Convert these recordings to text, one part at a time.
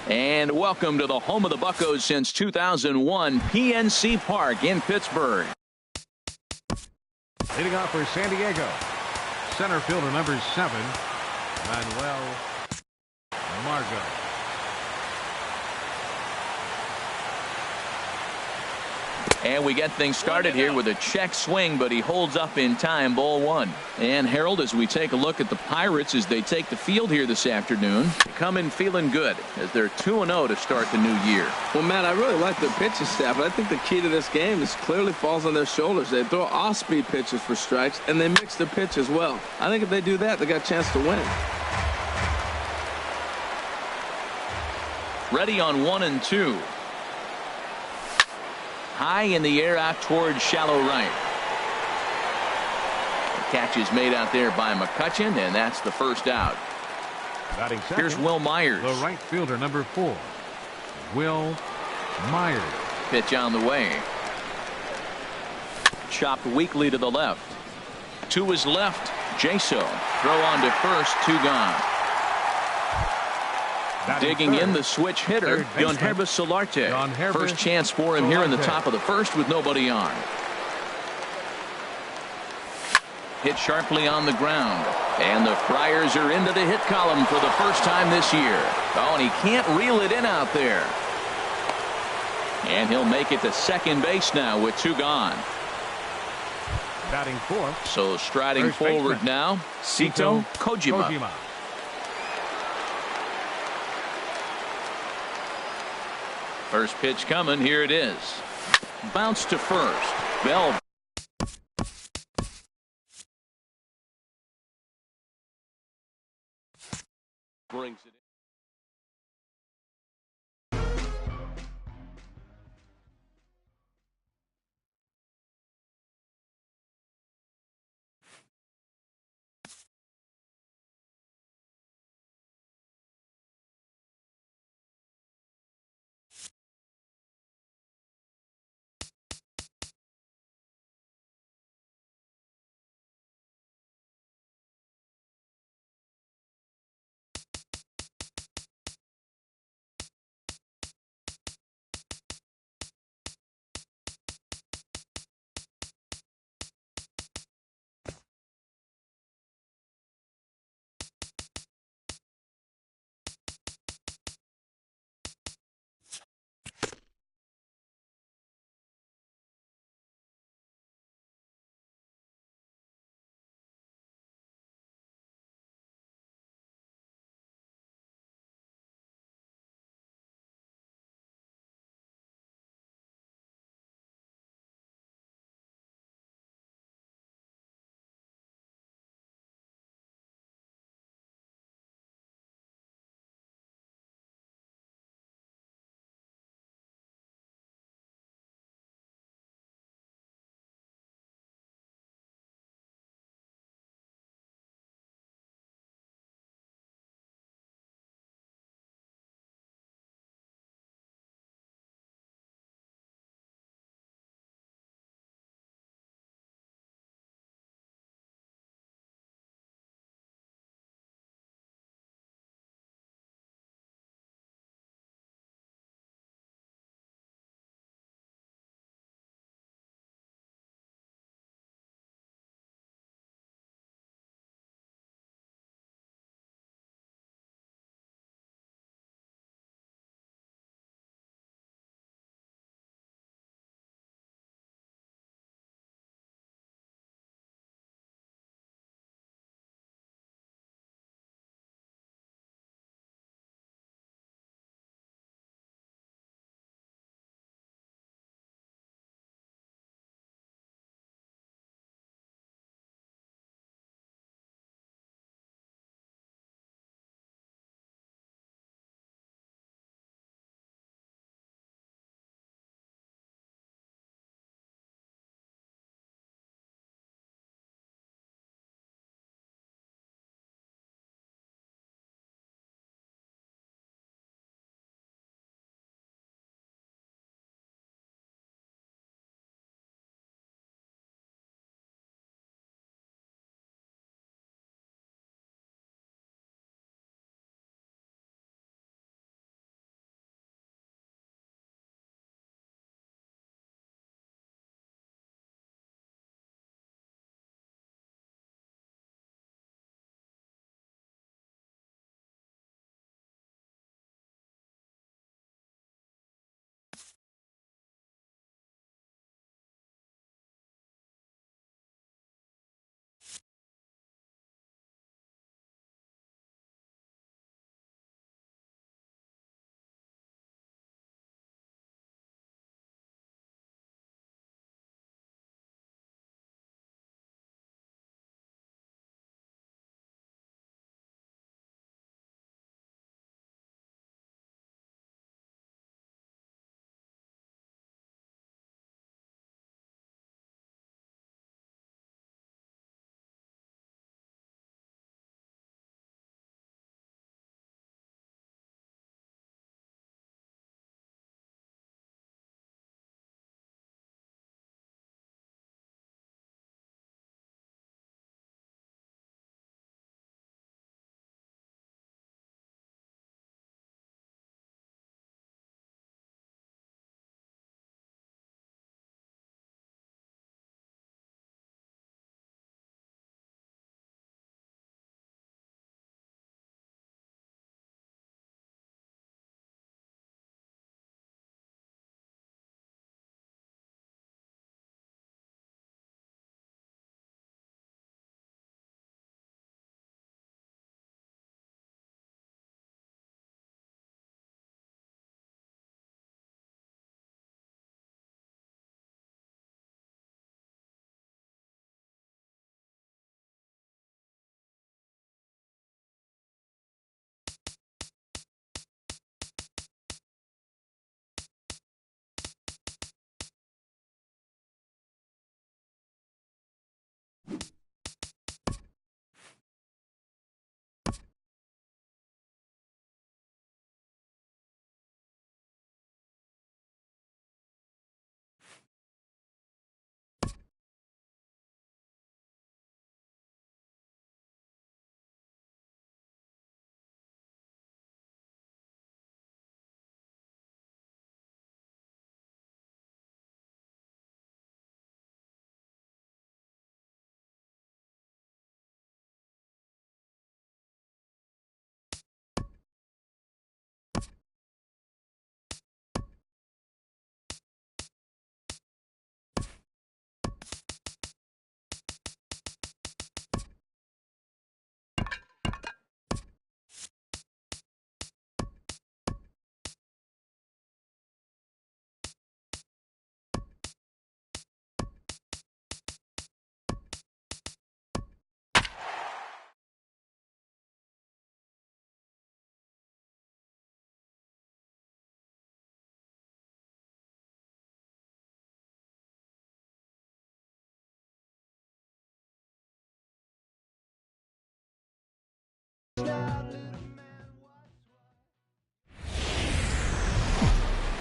And welcome to the home of the Buccos since 2001, PNC Park in Pittsburgh. Leading off for San Diego, center fielder number 7, Manuel Margot. And we get things started here with a check swing, but he holds up in time. Ball 1. And Harold, as we take a look at the Pirates as they take the field here this afternoon, come in feeling good as they're 2-0 to start the new year. Well, Matt, I really like their pitching staff, but I think the key to this game is clearly falls on their shoulders. They throw off-speed pitches for strikes, and they mix their pitch as well. I think if they do that, they got a chance to win. Ready on 1 and 2. High in the air out towards shallow right. The catch is made out there by McCutchen, and that's the first out. Batting second, here's Will Myers. the right fielder number 4, Will Myers. Pitch on the way. Chopped weakly to the left. To his left, Jaso. Throw on to first, 2 gone. Digging in the switch hitter, Yonhervis Solarte. First chance for him here in the top of the first with nobody on. Hit sharply on the ground. And the Friars are into the hit column for the first time this year. Oh, and he can't reel it in out there. And he'll make it to second base now with 2 gone. Batting 4th. So striding forward now, Sito Kojima. First pitch coming. Here it is. Bounce to first. Bell brings it in.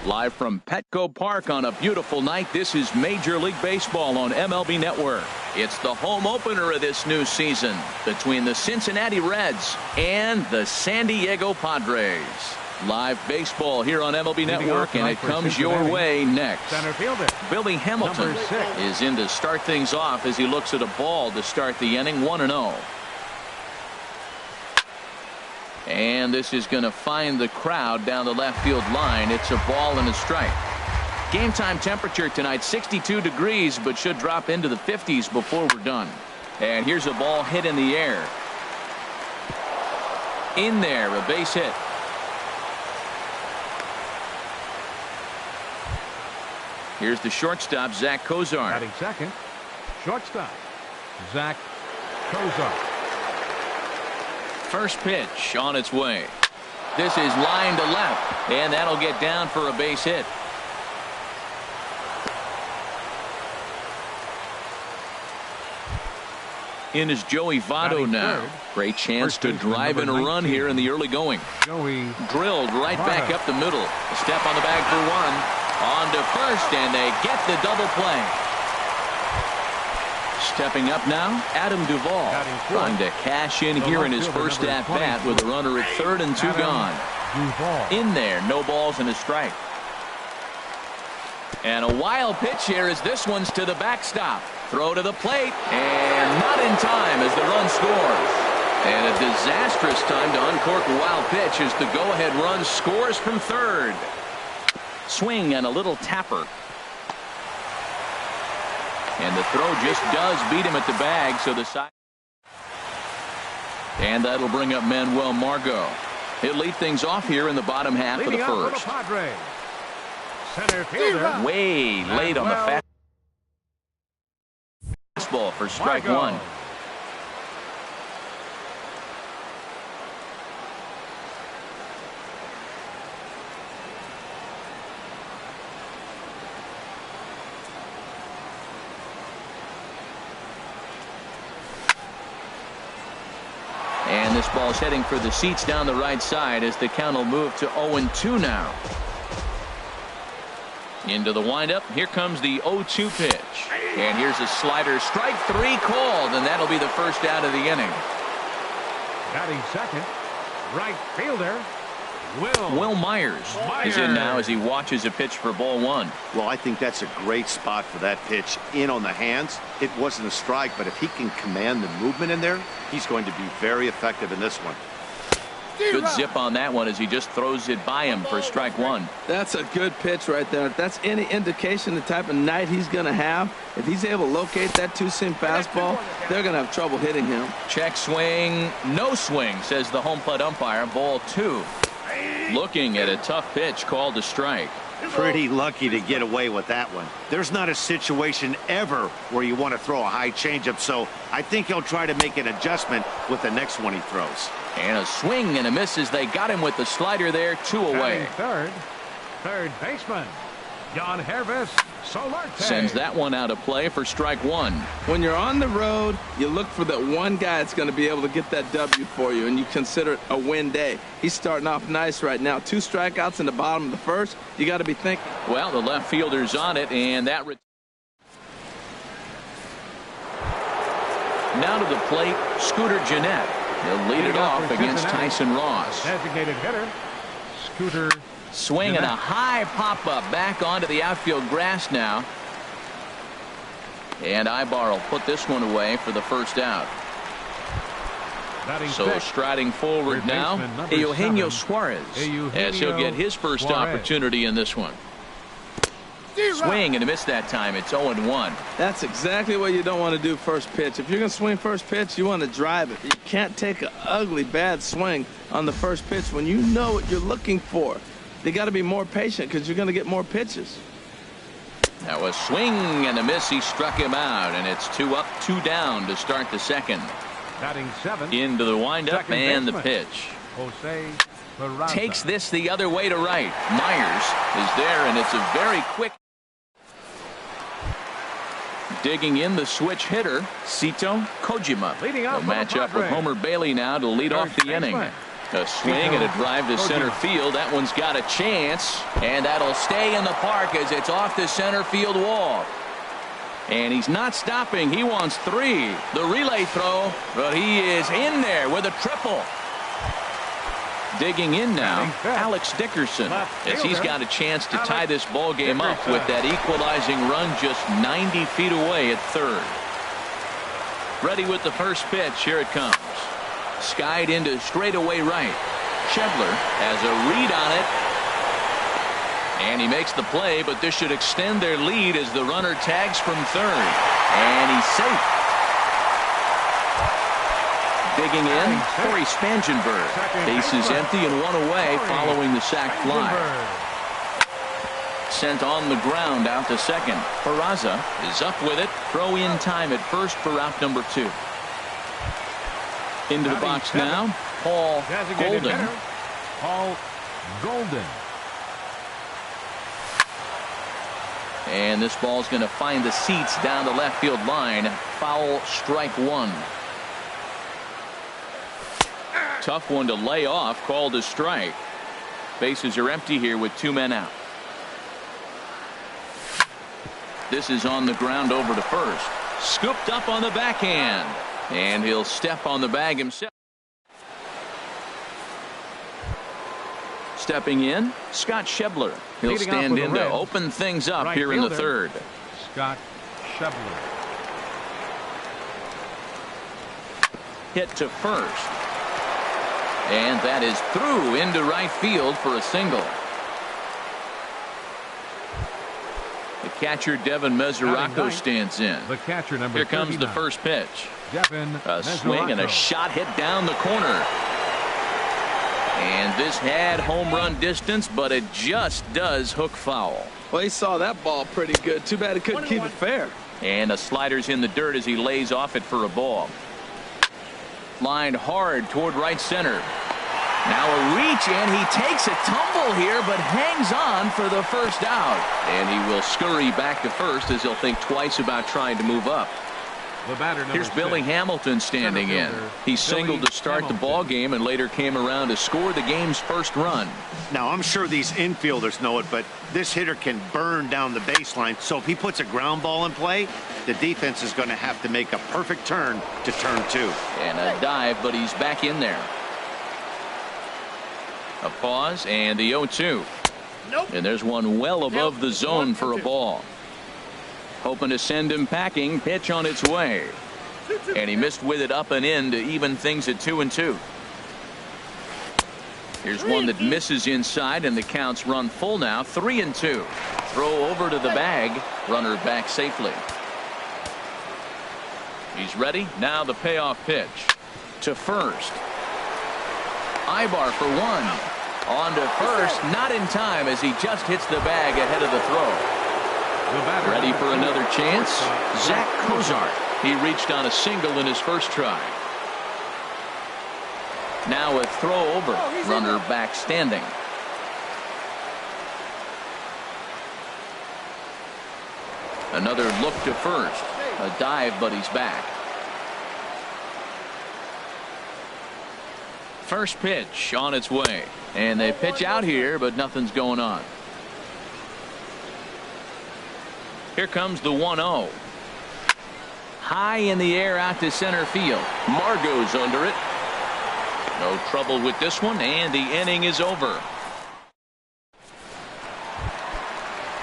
Live from Petco Park on a beautiful night, this is Major League Baseball on MLB Network. It's the home opener of this new season between the Cincinnati Reds and the San Diego Padres. Live baseball here on MLB Network, and it comes your way next. Center fielder Billy Hamilton is in to start things off as he looks at a ball to start the inning, 1-0. And this is going to find the crowd down the left field line. It's a ball and a strike. Game time temperature tonight, 62 degrees, but should drop into the 50s before we're done. And here's a ball hit in the air. In there, a base hit. Here's the shortstop, Zach Kozar. batting second. Shortstop, Zach Kozar. First pitch on its way. This is line to left, and that'll get down for a base hit. In is Joey Votto now. Great chance to drive in a run here in the early going. Joey drilled right back up the middle. A step on the bag for one. On to first, and they get the double play. Stepping up now, Adam Duvall trying to cash in here in his first at-bat with a runner at third and two gone. In there, no balls and a strike. And a wild pitch here as this one's to the backstop. Throw to the plate, and not in time as the run scores. And a disastrous time to uncork a wild pitch as the go-ahead run scores from third. Swing and a little tapper. And the throw just does beat him at the bag, so the side. And that'll bring up Manuel Margot. He'll lead things off here in the bottom half of the first. Center fielder. Way late on the fastball for strike one. And this ball's heading for the seats down the right side as the count will move to 0-2 now. Into the windup. Here comes the 0-2 pitch. And here's a slider. Strike three called, and that'll be the first out of the inning. Batting second, right fielder, Will Myers is in now as he watches a pitch for ball one. Well, I think that's a great spot for that pitch. In on the hands. It wasn't a strike, but if he can command the movement in there, he's going to be very effective in this one. Good zip on that one as he just throws it by him for strike one. That's a good pitch right there. If that's any indication the type of night he's going to have, if he's able to locate that two-seam fastball, they're going to have trouble hitting him. Check swing, no swing, says the home plate umpire. Ball two. Looking at a tough pitch called a strike. Pretty lucky to get away with that one. There's not a situation ever where you want to throw a high changeup, so I think he'll try to make an adjustment with the next one he throws. And a swing and a miss as they got him with the slider there, two away. Third baseman, Jan Hervis Solarte. Sends that one out of play for strike one. When you're on the road, you look for that one guy that's going to be able to get that W for you, and you consider it a win day. He's starting off nice right now. 2 strikeouts in the bottom of the first. You got to be thinking. Well, the left fielder's on it, and that. Now to the plate, Scooter Gennett. He'll lead it off against Tyson Ross. Designated hitter, Scooter. Swing and a high pop-up back onto the outfield grass now. And Ibar will put this one away for the first out. So striding forward now, Eugenio Suarez, as he'll get his first opportunity in this one. Swing and a miss that time. It's 0-1. That's exactly what you don't want to do first pitch. If you're going to swing first pitch, you want to drive it. You can't take an ugly, bad swing on the first pitch when you know what you're looking for. They got to be more patient because you're going to get more pitches. That was swing and a miss. He struck him out, and it's 2 up, 2 down to start the second. Batting seventh. Into the windup and the pitch. Jose Peraza. Takes this the other way to right. Myers is there, and it's a very quick. Digging in the switch hitter, Sito Kojima. Leading off They'll match on the up with Padres. Homer Bailey now to lead off the inning. A swing and a drive to center field. That one's got a chance, and that'll stay in the park as it's off the center field wall. And he's not stopping. He wants 3. The relay throw, but he is in there with a triple. Digging in now, Alex Dickerson, as he's got a chance to tie this ball game up with that equalizing run just 90 feet away at third. Ready with the first pitch. Here it comes. Skied into straightaway right. Schebler has a read on it. And he makes the play, but this should extend their lead as the runner tags from third. And he's safe. Digging in, Corey Spangenberg. Bases empty and 1 away following the sac fly. Sent on the ground out to second. Peraza is up with it. Throw in time at first for out number 2. Into the box now, Paul Golden. Paul Golden. And this ball's going to find the seats down the left field line. Foul, strike 1. Tough one to lay off, called a strike. Bases are empty here with 2 men out. This is on the ground over to first. Scooped up on the backhand. And he'll step on the bag himself. Stepping in, Scott Schebler. He'll stand in to open things up here in the third. Scott Schebler. Hit to first. And that is through into right field for a single. The catcher Devin Mesoraco stands in. The catcher number Here comes 39. the first pitch. Devin A swing and a shot hit down the corner. And this had home run distance, but it just does hook foul. Well, he saw that ball pretty good. Too bad he couldn't keep it fair. And a slider's in the dirt as he lays off it for a ball. Lined hard toward right center. Now a reach, and he takes a tumble here, but hangs on for the first out. And he will scurry back to first as he'll think twice about trying to move up. The batter Here's Billy Hamilton standing in. He singled to start the ball game and later came around to score the game's first run. Now, I'm sure these infielders know it, but this hitter can burn down the baseline. So if he puts a ground ball in play, the defense is going to have to make a perfect turn to turn 2. And a dive, but he's back in there. A pause and the 0-2. And there's one well above the zone for a ball. Hoping to send him packing. Pitch on its way. And he missed with it up and in to even things at 2-2. Here's one that misses inside, and the counts run full now. 3-2. Throw over to the bag. Runner back safely. He's ready. Now the payoff pitch. To first. Ibar for 1. On to first. Not in time as he just hits the bag ahead of the throw. Ready for another chance. Zach Cozart. He reached on a single in his first try. Now a throw over. Runner back standing. Another look to first. A dive, but he's back. First pitch on its way. And they pitch out here, but nothing's going on. Here comes the 1-0. High in the air out to center field. Margot's under it. No trouble with this one, and the inning is over.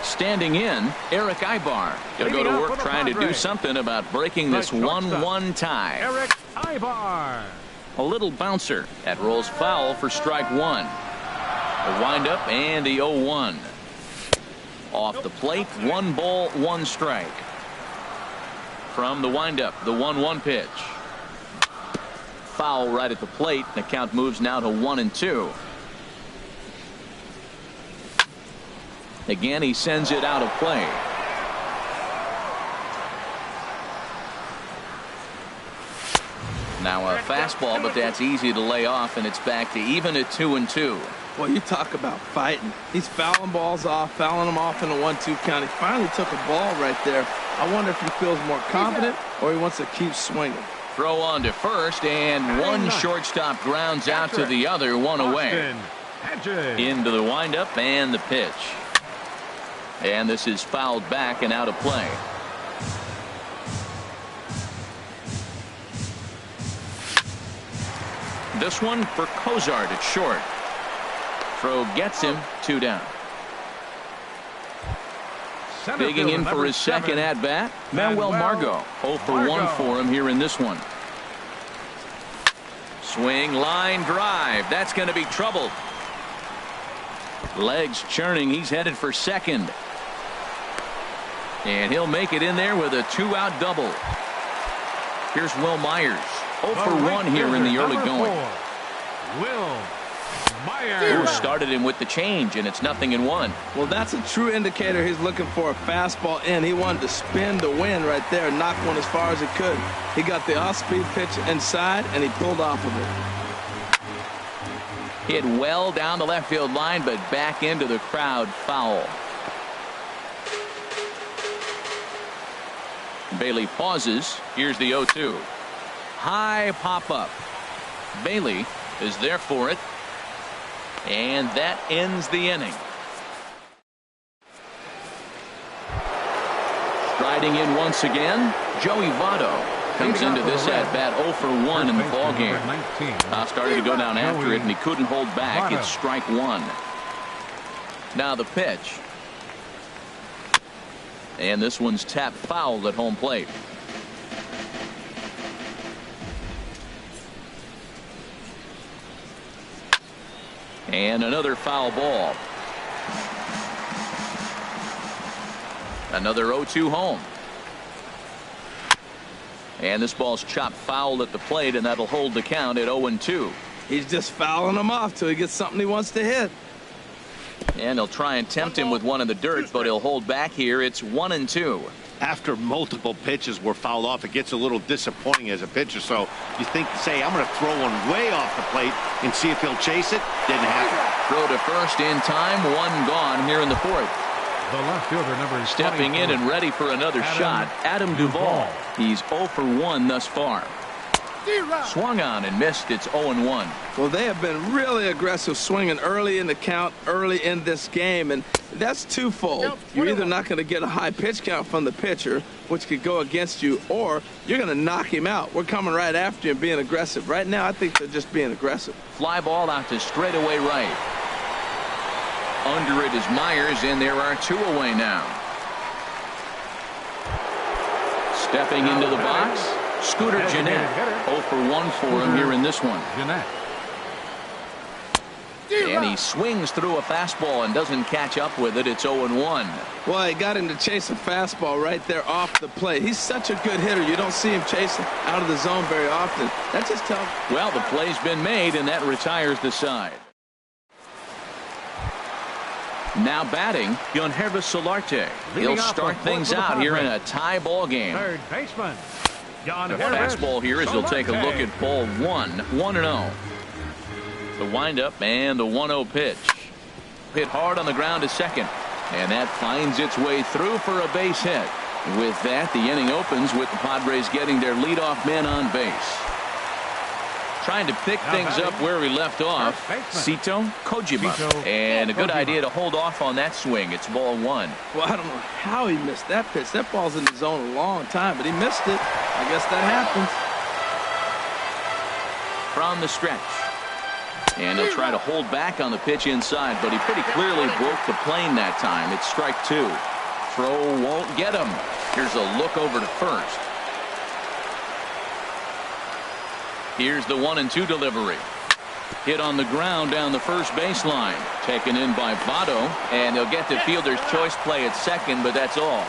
Standing in, Eric Ibar. He'll go to work trying to do something about breaking this 1-1 tie. Eric Ibar. A little bouncer. That rolls foul for strike 1. The windup and the 0-1. Off the plate, 1 ball, 1 strike. From the windup, the 1-1 pitch. Foul right at the plate. The count moves now to 1-2. Again, he sends it out of play. Now a fastball, but that's easy to lay off, and it's back to even at 2-2. Well, you talk about fighting. He's fouling balls off, fouling them off in a 1-2 count. He finally took a ball right there I wonder if he feels more confident or he wants to keep swinging. Throw on to first, and one shortstop grounds out to the other, one away. Into the windup and the pitch. And this is fouled back and out of play. This one for Cozart at short. Throw gets him, 2 down. Digging in for his second at-bat, Manuel Margot. 0 for 1 for him here in this one. Swing, line drive. That's going to be trouble. Legs churning. He's headed for second. And he'll make it in there with a 2-out double. Here's Will Myers. 0 for 1 here in the early going. Will Myers. Who started him with the change, and it's 0-1. Well, that's a true indicator he's looking for a fastball in. He wanted to spin the wind right there, knock one as far as he could. He got the off-speed pitch inside, and he pulled off of it. Hit well down the left field line, but back into the crowd, foul. Bailey pauses. Here's the 0-2. High pop-up. Bailey is there for it. And that ends the inning. Striding in once again, Joey Votto comes into this at-bat 0 for 1 in the ballgame. Started to go down after it, and he couldn't hold back. It's strike 1. Now the pitch. And this one's tapped foul at home plate. And another foul ball. Another 0-2 home. And this ball's chopped foul at the plate, and that'll hold the count at 0-2. He's just fouling him off till he gets something he wants to hit. And he'll try and tempt him with one in the dirt, but he'll hold back here. It's 1-2. After multiple pitches were fouled off, it gets a little disappointing as a pitcher. So you think, say, I'm going to throw one way off the plate and see if he'll chase it. Didn't happen. Throw to first in time. 1 gone here in the 4th. The left fielder, number Stepping in and ready for another shot, Adam Duvall. He's 0 for 1 thus far. Swung on and missed. It's 0-1. Well, they have been really aggressive swinging early in the count, early in this game, and that's twofold. You're either not going to get a high pitch count from the pitcher, which could go against you, or you're going to knock him out. We're coming right after you and being aggressive. Right now, I think they're just being aggressive. Fly ball out to straightaway right. Under it is Myers, and there are 2 away now. Stepping into the box, Scooter Gennett. 0 for 1 for him here in this one. And he swings through a fastball and doesn't catch up with it. It's 0-1. Well, he got him to chase a fastball right there off the plate. He's such a good hitter. You don't see him chasing out of the zone very often. That just tells. Well, the play's been made, and that retires the side. Now batting, Yonhervis Solarte. He'll start things out here in a tie ball game. Third baseman. The fastball here is he'll take a look at ball 1, 1-0. The windup and the 1-0 pitch. Hit hard on the ground to second. And that finds its way through for a base hit. With that, the inning opens with the Padres getting their leadoff man on base. Trying to pick things up where we left off, Sito Kojima. And a good idea to hold off on that swing. It's ball 1. Well, I don't know how he missed that pitch. That ball's in the zone a long time, but he missed it. I guess that happens. From the stretch. And he'll try to hold back on the pitch inside, but he pretty clearly broke the plane that time. It's strike 2. Throw won't get him. Here's a look over to first. Here's the 1-2 delivery. Hit on the ground down the first baseline. Taken in by Votto, and he'll get the fielder's choice play at second, but that's all.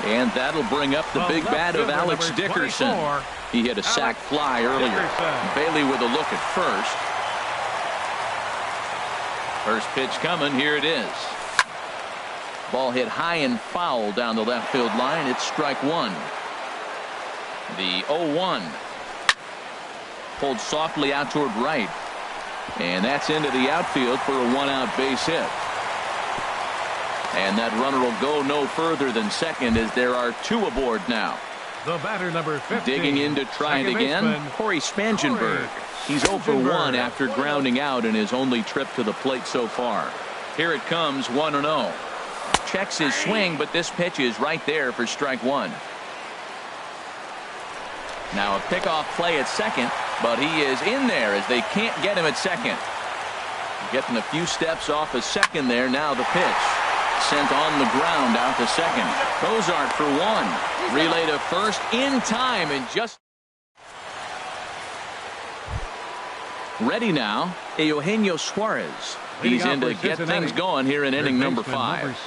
And that'll bring up the big bat of Alex Dickerson. He hit a sac fly earlier. Bailey with a look at first. First pitch coming. Here it is. Ball hit high and foul down the left field line. It's strike 1. The 0-1. Pulled softly out toward right. And that's into the outfield for a 1-out base hit. And that runner will go no further than second as there are two aboard now. The batter, number 15. Digging in to try it again, Corey Spangenberg. He's 0 for 1 after grounding out in his only trip to the plate so far. Here it comes, 1-0. Checks his swing, but this pitch is right there for strike one. Now a pickoff play at second, but he is in there as they can't get him at second. Getting a few steps off a second there. Now the pitch. Sent on the ground out to second. Cozart for one. Relay to first in time and just ready now. Eugenio Suarez. He's in to get things going here in inning number 5.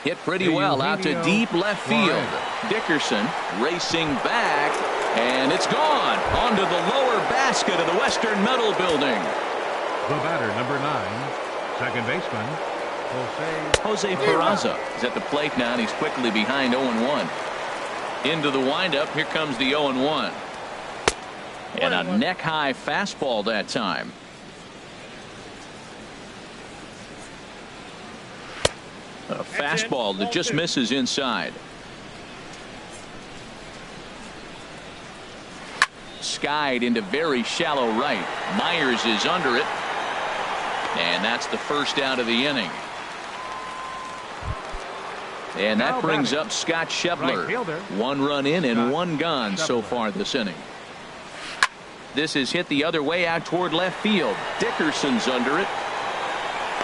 Hit pretty well out to deep left field. Dickerson racing back, and it's gone onto the lower basket of the Western Metal Building. The batter, number 9, second baseman, Jose Peraza is at the plate now, and he's quickly behind 0-1. Into the windup. Here comes the 0-1. And a neck-high fastball that time. A fastball that just misses inside. Skied into very shallow right. Myers is under it. And that's the first out of the inning. And that brings up Scott Schebler. One run in and one gone so far this inning. This is hit the other way out toward left field. Dickerson's under it.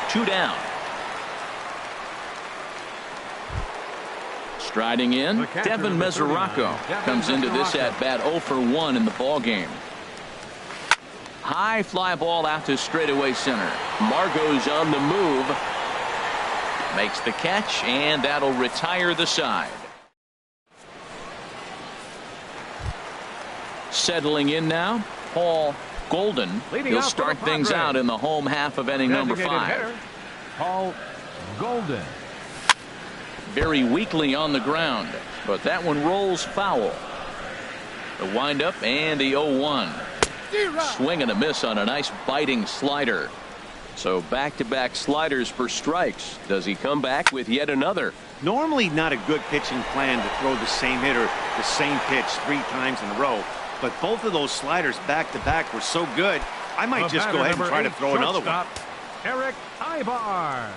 2 down. Striding in, Devin Mesoraco comes into this at bat 0 for 1 in the ball game. High fly ball out to straightaway center. Margot's on the move. Makes the catch, and that'll retire the side. Settling in now, Paul Golden. He'll start things out in the home half of inning number 5. Paul Golden. Very weakly on the ground, but that one rolls foul. The windup and the 0-1. Swing and a miss on a nice biting slider. So back-to-back sliders for strikes. Does he come back with yet another? Normally not a good pitching plan to throw the same hitter the same pitch 3 times in a row, but both of those sliders back-to-back were so good, I might just go ahead and try to throw another one. Eric Ibar.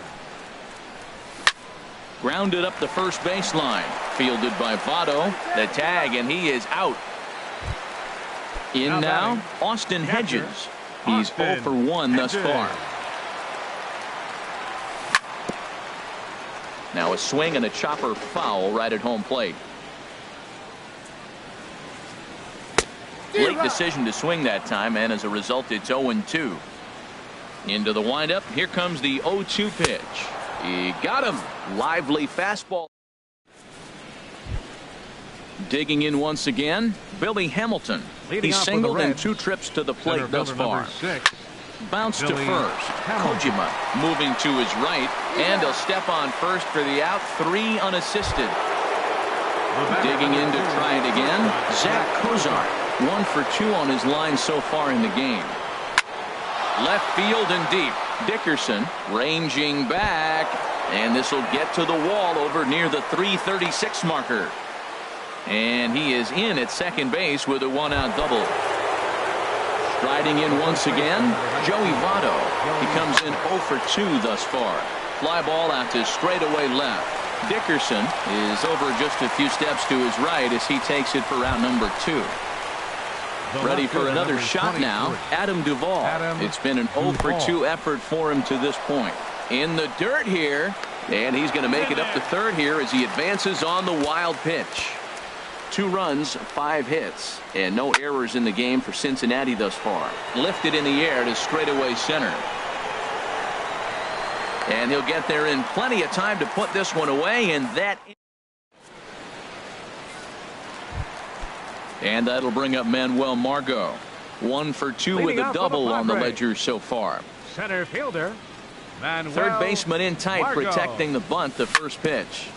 Grounded up the first baseline. Fielded by Votto. The tag, and he is out. In now, Austin Hedges. He's 0 for 1 thus far. Now a swing and a chopper foul right at home plate. Late decision to swing that time, and as a result it's 0-2. Into the windup. Here comes the 0-2 pitch. He got him. Lively fastball. Digging in once again, Billy Hamilton. He's singled in 2 trips to the plate thus far. Bounce to first. Kojima moving to his right, and he'll step on first for the out. 3 unassisted. Digging in to try it again, Zach Cozart. 1 for 2 on his line so far in the game. Left field and deep. Dickerson ranging back, and this will get to the wall over near the 336 marker. And he is in at second base with a 1-out double. Striding in once again, Joey Votto. He comes in 0 for 2 thus far. Fly ball out to straightaway left. Dickerson is over just a few steps to his right as he takes it for out number 2. Ready for another shot now, Adam Duvall. It's been an 0 for 2 effort for him to this point. In the dirt here, and he's going to make it up to third here as he advances on the wild pitch. 2 runs, 5 hits, and no errors in the game for Cincinnati thus far. Lifted in the air to straightaway center. And he'll get there in plenty of time to put this one away, and that'll bring up Manuel Margot. 1 for 2 with a double on the ledger so far. Center fielder, Manuel Third baseman in tight, Margot. protecting the bunt the first pitch.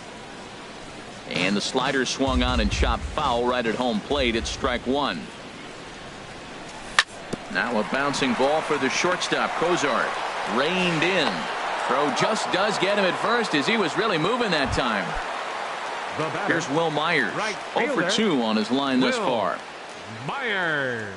And the slider swung on and chopped foul right at home plate. It's strike 1. Now a bouncing ball for the shortstop, Cozart. Reined in. Throw just does get him at first as he was really moving that time. Here's Will Myers. 0 for 2 on his line thus far. Myers.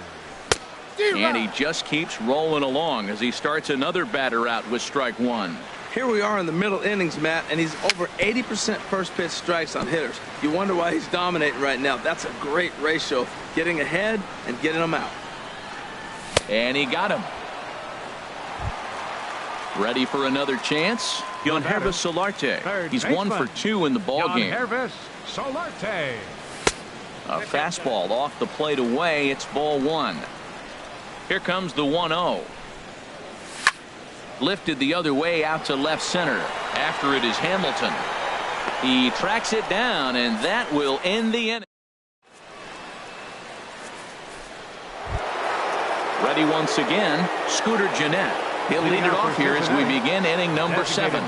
And he just keeps rolling along as he starts another batter out with strike one. Here we are in the middle innings, Matt, and he's over 80% first pitch strikes on hitters. You wonder why he's dominating right now. That's a great ratio, getting ahead and getting them out. And he got him. Ready for another chance? Yangervis Solarte. He's 1 for 2 in the ball game. Yangervis Solarte. A fastball off the plate away. It's ball one. Here comes the 1-0. Lifted the other way out to left center. After it is Hamilton. He tracks it down, and that will end the inning. Ready once again, Scooter Gennett. He'll lead it off here as we begin inning number 7.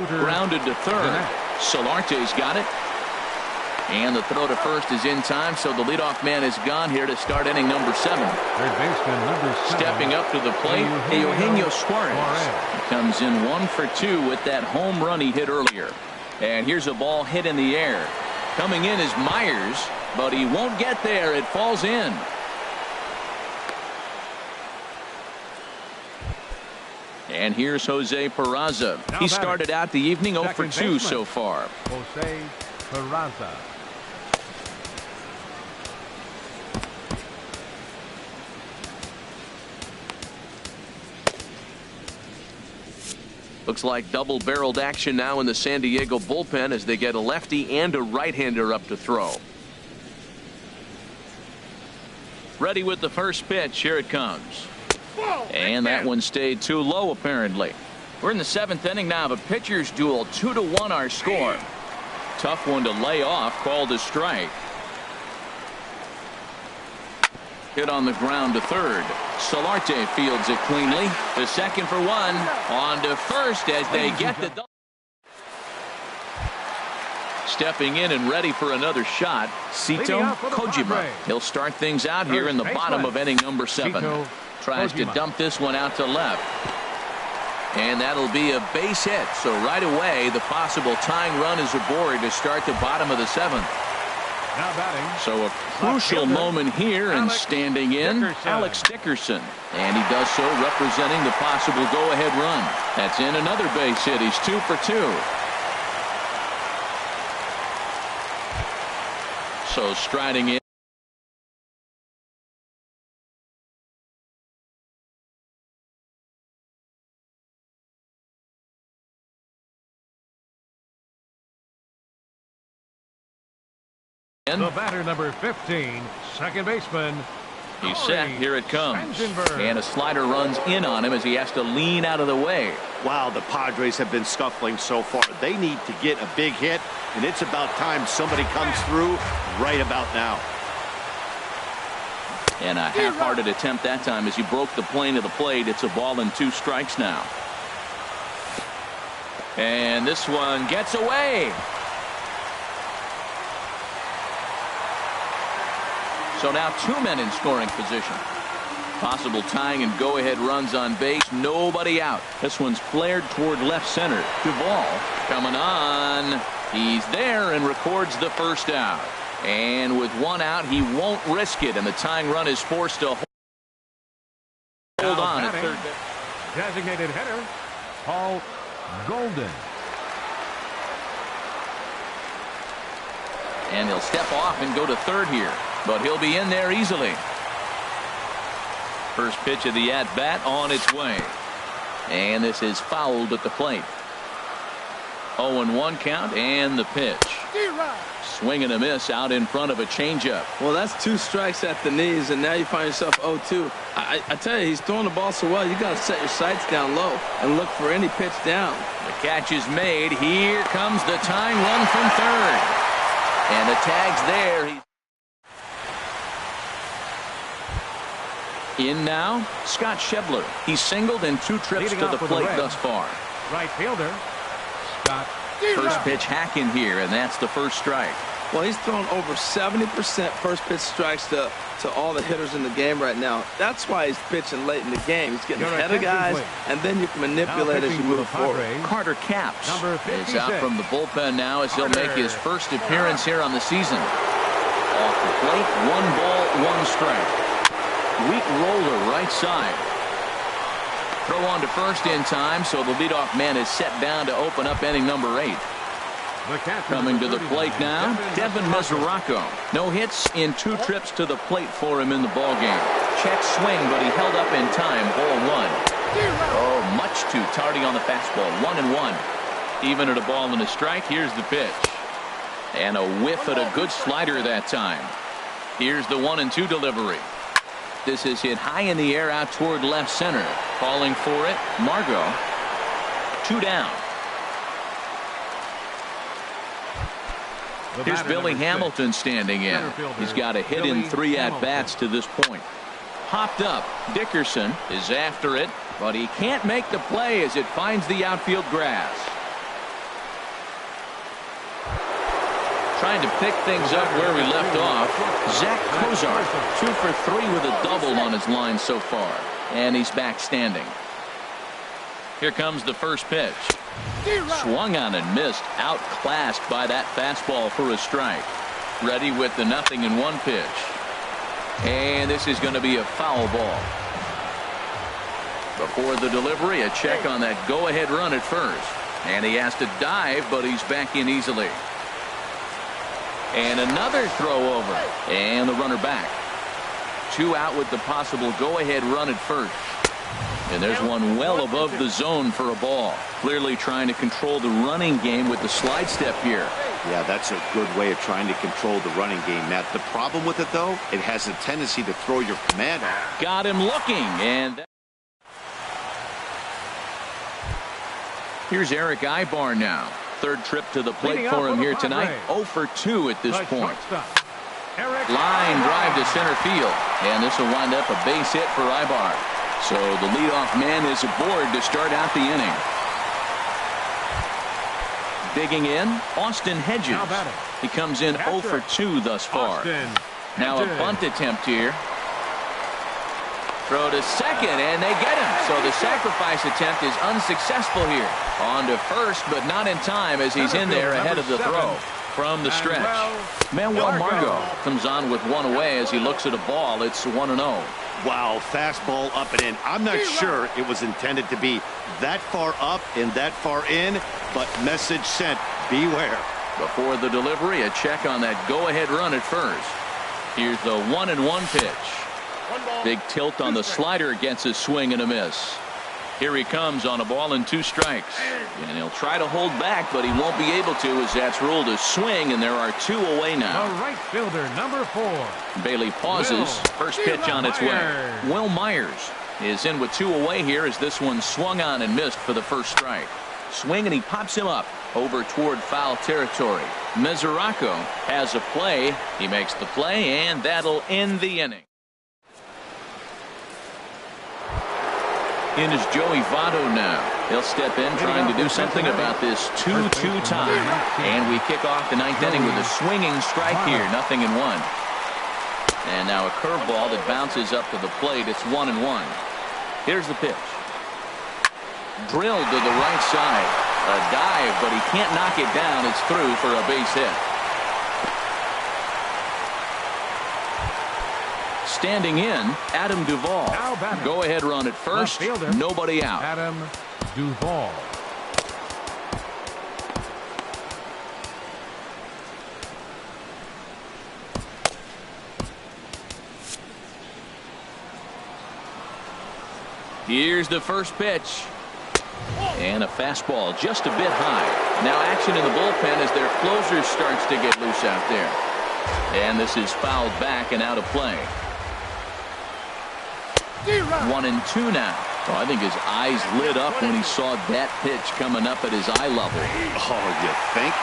Grounded to third. Solarte's got it. And the throw to first is in time, so the leadoff man is gone here to start inning number 7. Third baseman number 7. Stepping up to the plate, Eugenio Suarez. He comes in 1 for 2 with that home run he hit earlier. And here's a ball hit in the air. Coming in is Myers, but he won't get there. It falls in. And here's Jose Peraza. He started out the evening 0 for 2 so far. Jose Peraza. Looks like double-barreled action now in the San Diego bullpen as they get a lefty and a right-hander up to throw. Ready with the first pitch. Here it comes. And that one stayed too low, apparently. We're in the 7th inning now of a pitcher's duel. 2-1 our score. Tough one to lay off. Called a strike. Hit on the ground to third. Solarte fields it cleanly. The second for 1. On to first as they get the double. Stepping in and ready for another shot, Sito Kojima. He'll start things out here in the bottom of inning number 7. Tries to dump this one out to left. And that'll be a base hit. So right away, the possible tying run is aboard to start the bottom of the 7th. Now batting. So a crucial moment here, and standing in, Alex Dickerson. And he does so representing the possible go-ahead run. That's in another base hit. He's 2 for 2. So striding in. The batter number 15, second baseman. He's set. Here it comes. And a slider runs in on him as he has to lean out of the way. Wow, the Padres have been scuffling so far. They need to get a big hit, and it's about time somebody comes through right about now. And a half-hearted attempt that time as he broke the plane of the plate. It's a ball and 2 strikes now. And this one gets away. So now 2 men in scoring position. Possible tying and go-ahead runs on base. Nobody out. This one's flared toward left center. Duvall coming on. He's there and records the first out. And with 1 out, he won't risk it. And the tying run is forced to hold on at third. Designated hitter, Paul Golden. And he'll step off and go to third here. But he'll be in there easily. First pitch of the at-bat on its way. And this is fouled at the plate. 0-1 count and the pitch. Swing and a miss out in front of a changeup. Well, that's 2 strikes at the knees, and now you find yourself 0-2. I tell you, he's throwing the ball so well, you got to set your sights down low and look for any pitch down. The catch is made. Here comes the tying run from third. And the tag's there. In now, Scott Schebler. He's singled in 2 trips to the plate thus far. Right fielder, Scott. First pitch hack in here, and that's the first strike. Well, he's thrown over 70% first pitch strikes to all the hitters in the game right now. That's why he's pitching late in the game. He's getting ahead of guys, and then you can manipulate as you move forward. Carter Capps is out from the bullpen now as he'll make his first appearance here on the season. Off the plate, 1 ball, 1 strike. Weak roller right side. Throw on to first in time, so the leadoff man is set down to open up inning number 8. Coming to the plate now, Devin Mesoraco. No hits in 2 trips to the plate for him in the ballgame. Check swing, but he held up in time. Ball 1. Oh, much too tardy on the fastball. 1-1. Even at a ball and a strike. Here's the pitch. And a whiff at a good slider that time. Here's the 1-2 delivery. This is hit high in the air out toward left center. Calling for it, Margot. 2 down. Here's Billy Hamilton standing in. He's got a hit in 3 at-bats to this point. Hopped up. Dickerson is after it, but he can't make the play as it finds the outfield grass. Trying to pick things up where we left off. Zach Kozar, 2 for 3 with a double on his line so far. And he's back standing. Here comes the first pitch. Swung on and missed. Outclassed by that fastball for a strike. Ready with the 0-1 pitch. And this is going to be a foul ball. Before the delivery, a check on that go-ahead run at first. And he has to dive, but he's back in easily. And another throw over. And the runner back. 2 out with the possible go-ahead run at first. And there's one well above the zone for a ball. Clearly trying to control the running game with the slide step here. Yeah, that's a good way of trying to control the running game, Matt. The problem with it, though, it has a tendency to throw your command off. Got him looking. And here's Eric Ibar now. 3rd trip to the plate for him here tonight. 0 for 2 at this point. Line drive to center field. And this will wind up a base hit for Ibar. So the leadoff man is aboard to start out the inning. Digging in, Austin Hedges. He comes in 0 for 2 thus far. Now a bunt attempt here. Throw to second, and they get him. So the sacrifice attempt is unsuccessful here. On to first, but not in time as he's in there ahead of the throw. From the stretch, Manuel Margot comes on with 1 away as he looks at a ball. It's 1-0. Wow, fastball up and in. I'm not sure it was intended to be that far up and that far in, but message sent, beware. Before the delivery, a check on that go-ahead run at first. Here's the 1-1 pitch. Big tilt on the slider, gets a swing and a miss. Here he comes on a ball and 2 strikes. And he'll try to hold back, but he won't be able to as that's ruled a swing, and there are 2 away now. The right fielder, number 4. Bailey pauses. First pitch on its way. Will Myers is in with 2 away here as this one swung on and missed for the first strike. Swing, and he pops him up over toward foul territory. Mesoraco has a play. He makes the play, and that'll end the inning. In is Joey Votto now. He'll step in trying to do something about this 2-2 tie. And we kick off the 9th inning with a swinging strike here. 0-1. And now a curveball that bounces up to the plate. It's 1-1. Here's the pitch. Drilled to the right side. A dive, but he can't knock it down. It's through for a base hit. Standing in, Adam Duvall. Go ahead run at first. Nobody out. Adam Duvall. Here's the first pitch. And a fastball just a bit high. Now action in the bullpen as their closer starts to get loose out there. And this is fouled back and out of play. 1-2 now. Oh, I think his eyes lit up when he saw that pitch coming up at his eye level. Oh, you think?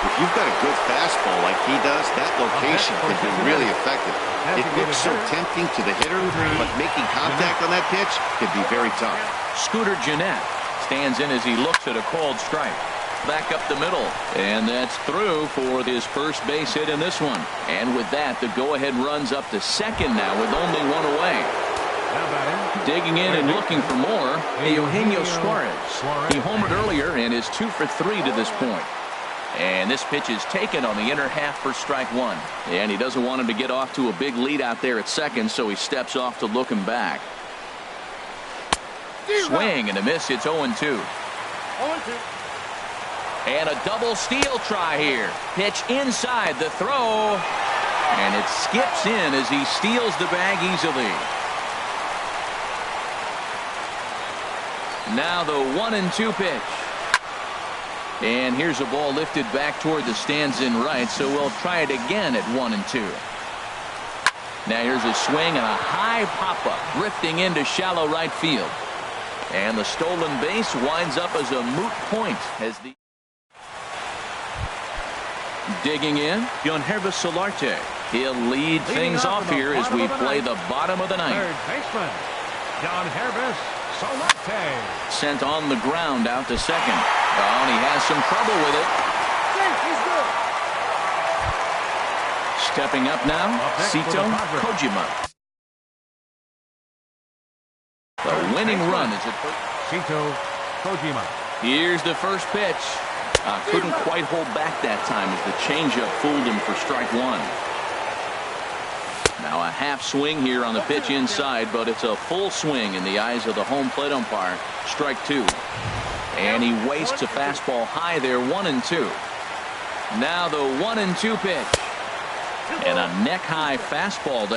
If you've got a good fastball like he does, that location can be really effective. It looks so tempting to the hitter, but making contact on that pitch can be very tough. Scooter Gennett stands in as he looks at a called strike. Back up the middle, and that's through for his first base hit in this one. And with that, the go-ahead runs up to second now with only one away. Digging in and looking for more, Eugenio Suarez. He homered earlier and is 2 for 3 to this point. And this pitch is taken on the inner half for strike one. And he doesn't want him to get off to a big lead out there at second, so he steps off to look him back. Swing and a miss. It's 0-2. 0-2. And a double steal try here. Pitch inside the throw. And it skips in as he steals the bag easily. Now the 1-2 pitch. And here's a ball lifted back toward the stands in right, so we'll try it again at 1-2. Now here's a swing and a high pop-up drifting into shallow right field. And the stolen base winds up as a moot point as the digging in, Eugenio Solarte. He'll lead things off here as we play the bottom of the ninth. Third baseman, Eugenio Solarte. Sent on the ground out to second. Oh, and he has some trouble with it. Stepping up now, Sito Kojima. The winning run is at Sito Kojima. Here's the first pitch. Couldn't quite hold back that time as the changeup fooled him for strike one. Now a half swing here on the pitch inside, but it's a full swing in the eyes of the home plate umpire. Strike two. And he wastes a fastball high there, 1-2. Now the 1-2 pitch. And a neck-high fastball.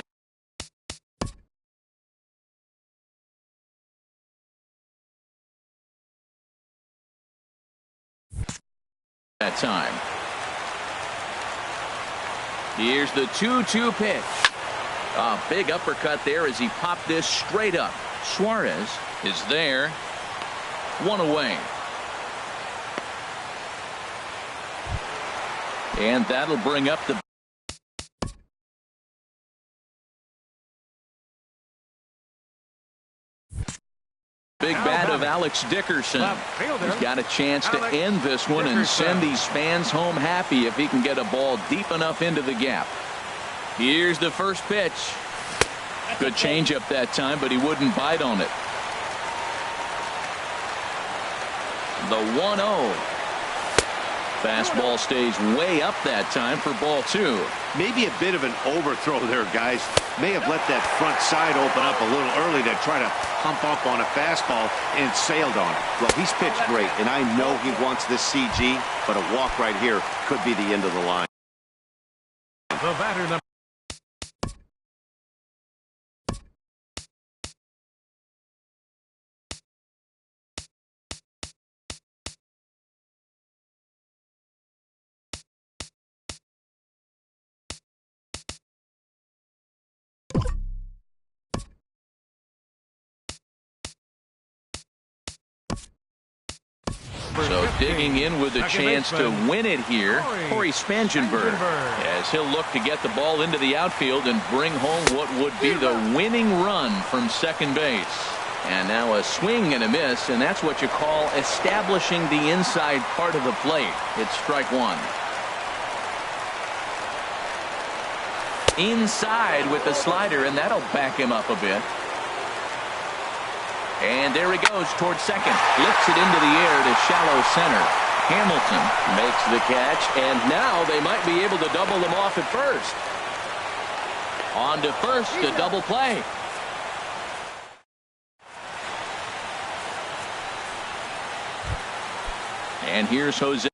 That time. Here's the 2-2 pitch. A big uppercut there as he popped this straight up. Suarez is there. One away. And that'll bring up the big bat of Alex Dickerson. He's got a chance to end this one and send these fans home happy if he can get a ball deep enough into the gap. Here's the first pitch. Good changeup that time, but he wouldn't bite on it. The 1-0. Fastball stays way up that time for ball two. Maybe a bit of an overthrow there, guys. May have let that front side open up a little early to try to hump up on a fastball and sailed on it. Well, he's pitched great, and I know he wants this CG, but a walk right here could be the end of the line. The batter number. So digging in with a chance to win it here, Corey Spangenberg, as he'll look to get the ball into the outfield and bring home what would be the winning run from second base. And now a swing and a miss, and that's what you call establishing the inside part of the plate. It's strike one. Inside with the slider, and that'll back him up a bit. And there he goes towards second. Lifts it into the air to shallow center. Hamilton makes the catch, and now they might be able to double them off at first. On to first, a double play. And here's Jose.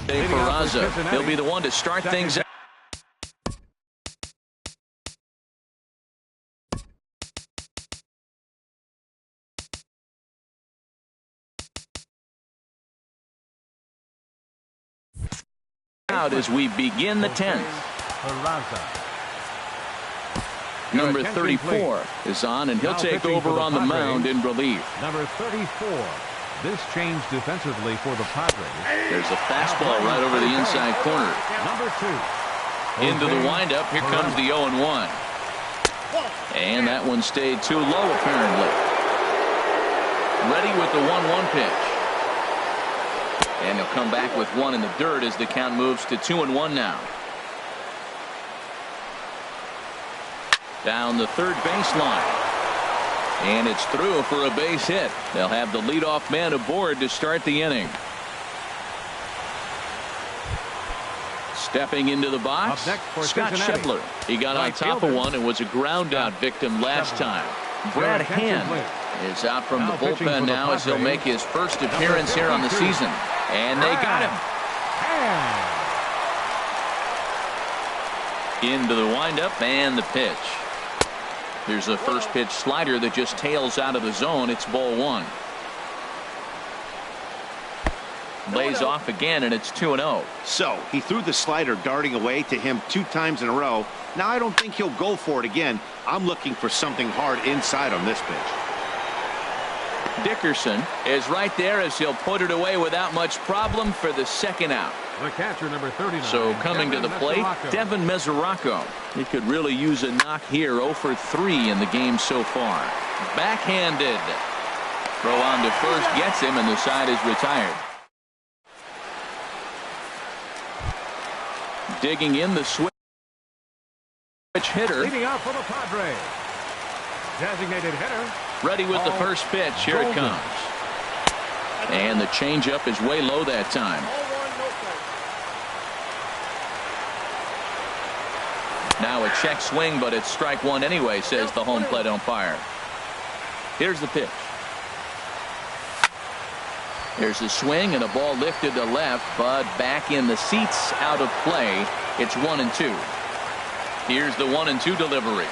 Peraza. He'll be the one to start things out. Out as we begin the 10th. Number 34 is on, and he'll take over on the mound in relief. Number 34, This change defensively for the Padres. There's a fastball right over the inside corner. Number 2. Into the windup. Here comes the 0-1. And that one stayed too low, apparently. Ready with the 1-1 pitch. And he'll come back with one in the dirt as the count moves to 2-1 now. Down the third baseline. And it's through for a base hit. They'll have the leadoff man aboard to start the inning. Stepping into the box, Scott Schebler. He got on top of one and was a ground out victim last time. Brad Hand is out from the bullpen now as he'll make his first appearance here on the season. And they got him. Into the windup and the pitch. Here's a first pitch slider that just tails out of the zone. It's ball 1. Lays off again, and it's 2-0. So he threw the slider darting away to him 2 times in a row. Now I don't think he'll go for it again. I'm looking for something hard inside on this pitch. Dickerson is right there as he'll put it away without much problem for the second out. The catcher, number 39. So coming to the plate, Devin Mesoraco. He could really use a knock here. 0 for 3 in the game so far. Backhanded. Throw on to first gets him, and the side is retired. Digging in the switch hitter. Leading out for the Padres. Designated hitter. Ready with the first pitch. Here it comes. And the changeup is way low that time. Now a check swing, but it's strike 1 anyway, says the home plate umpire. Here's the pitch. There's a swing and a ball lifted to left, but back in the seats, out of play. It's 1-2. Here's the 1-2 delivery.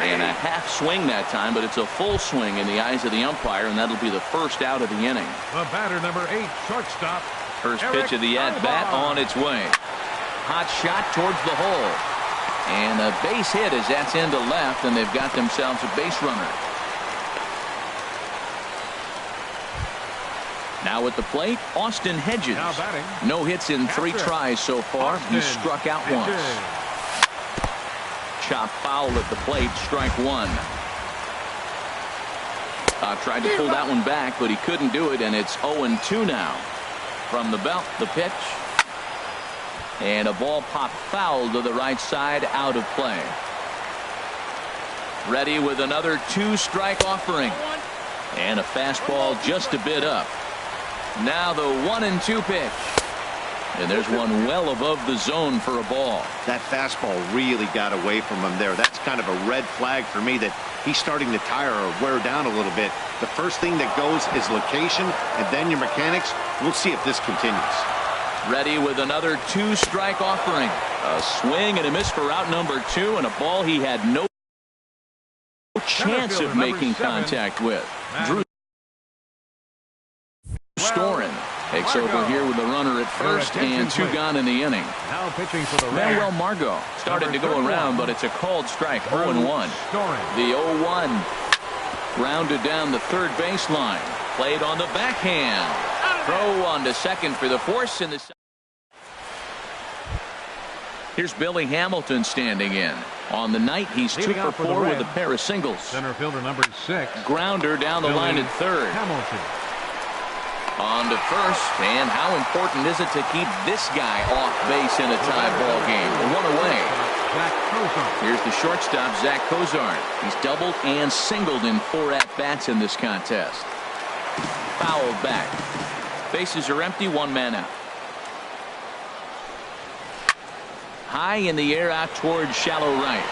And a half swing that time, but it's a full swing in the eyes of the umpire, and that'll be the first out of the inning. The batter, number 8, shortstop. First pitch of the at-bat on its way. Hot shot towards the hole. And a base hit as that's into left, and they've got themselves a base runner. Now at the plate, Austin Hedges. No hits in 3 tries so far. He's struck out once. Chop foul at the plate, strike 1. Tried to pull that one back, but he couldn't do it, and it's 0-2 now. From the belt, the pitch. And a ball popped foul to the right side, out of play. Ready with another 2-strike offering. And a fastball just a bit up. Now the 1-2 pitch. And there's one well above the zone for a ball. That fastball really got away from him there. That's kind of a red flag for me that he's starting to tire or wear down a little bit. The first thing that goes is location, and then your mechanics. We'll see if this continues. Ready with another 2-strike offering. A swing and a miss for out number 2, and a ball he had no chance of making contact with. Drew Storen takes over here with the runner at first and 2 gone in the inning. Now pitching for the Manuel Margot started to go around, but it's a called strike. 0-1. The 0-1 rounded down the third baseline. Played on the backhand. Throw on to second for the force in the. Here's Billy Hamilton standing in. On the night, he's 2 for 4 with a pair of singles. Center fielder number 6. Grounder down the line at third. Hamilton. On to first, and how important is it to keep this guy off base in a tie ball game? 1 away. Here's the shortstop, Zach Cozart. He's doubled and singled in 4 at-bats in this contest. Fouled back. Bases are empty, 1 man out. High in the air out towards shallow right.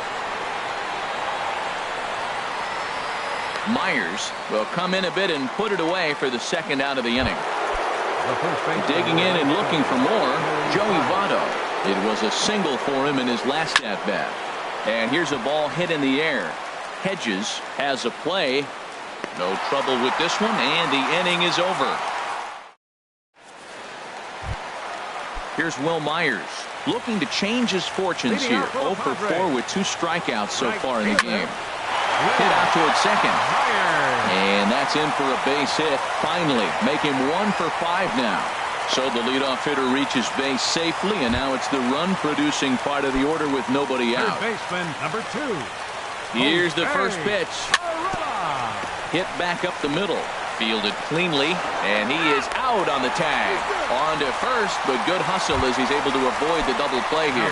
Myers will come in a bit and put it away for the second out of the inning. Digging in and looking for more, Joey Votto. It was a single for him in his last at-bat. And here's a ball hit in the air. Hedges has a play. No trouble with this one, and the inning is over. Here's Will Myers looking to change his fortunes here. 0 for 4 with 2 strikeouts so far in the game. Hit out towards second. And that's in for a base hit. Finally, make him 1 for 5 now. So the leadoff hitter reaches base safely, and now it's the run-producing part of the order with nobody out. Third baseman, number 2. Here's the first pitch. Hit back up the middle. Fielded cleanly, and he is out on the tag. On to first, but good hustle as he's able to avoid the double play here.